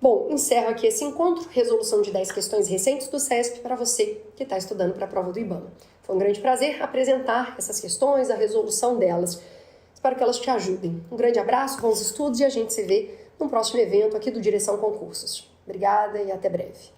Bom, encerro aqui esse encontro, resolução de 10 questões recentes do CESP para você que está estudando para a prova do IBAMA. Foi um grande prazer apresentar essas questões, a resolução delas. Espero que elas te ajudem. Um grande abraço, bons estudos e a gente se vê no próximo evento aqui do Direção Concursos. Obrigada e até breve.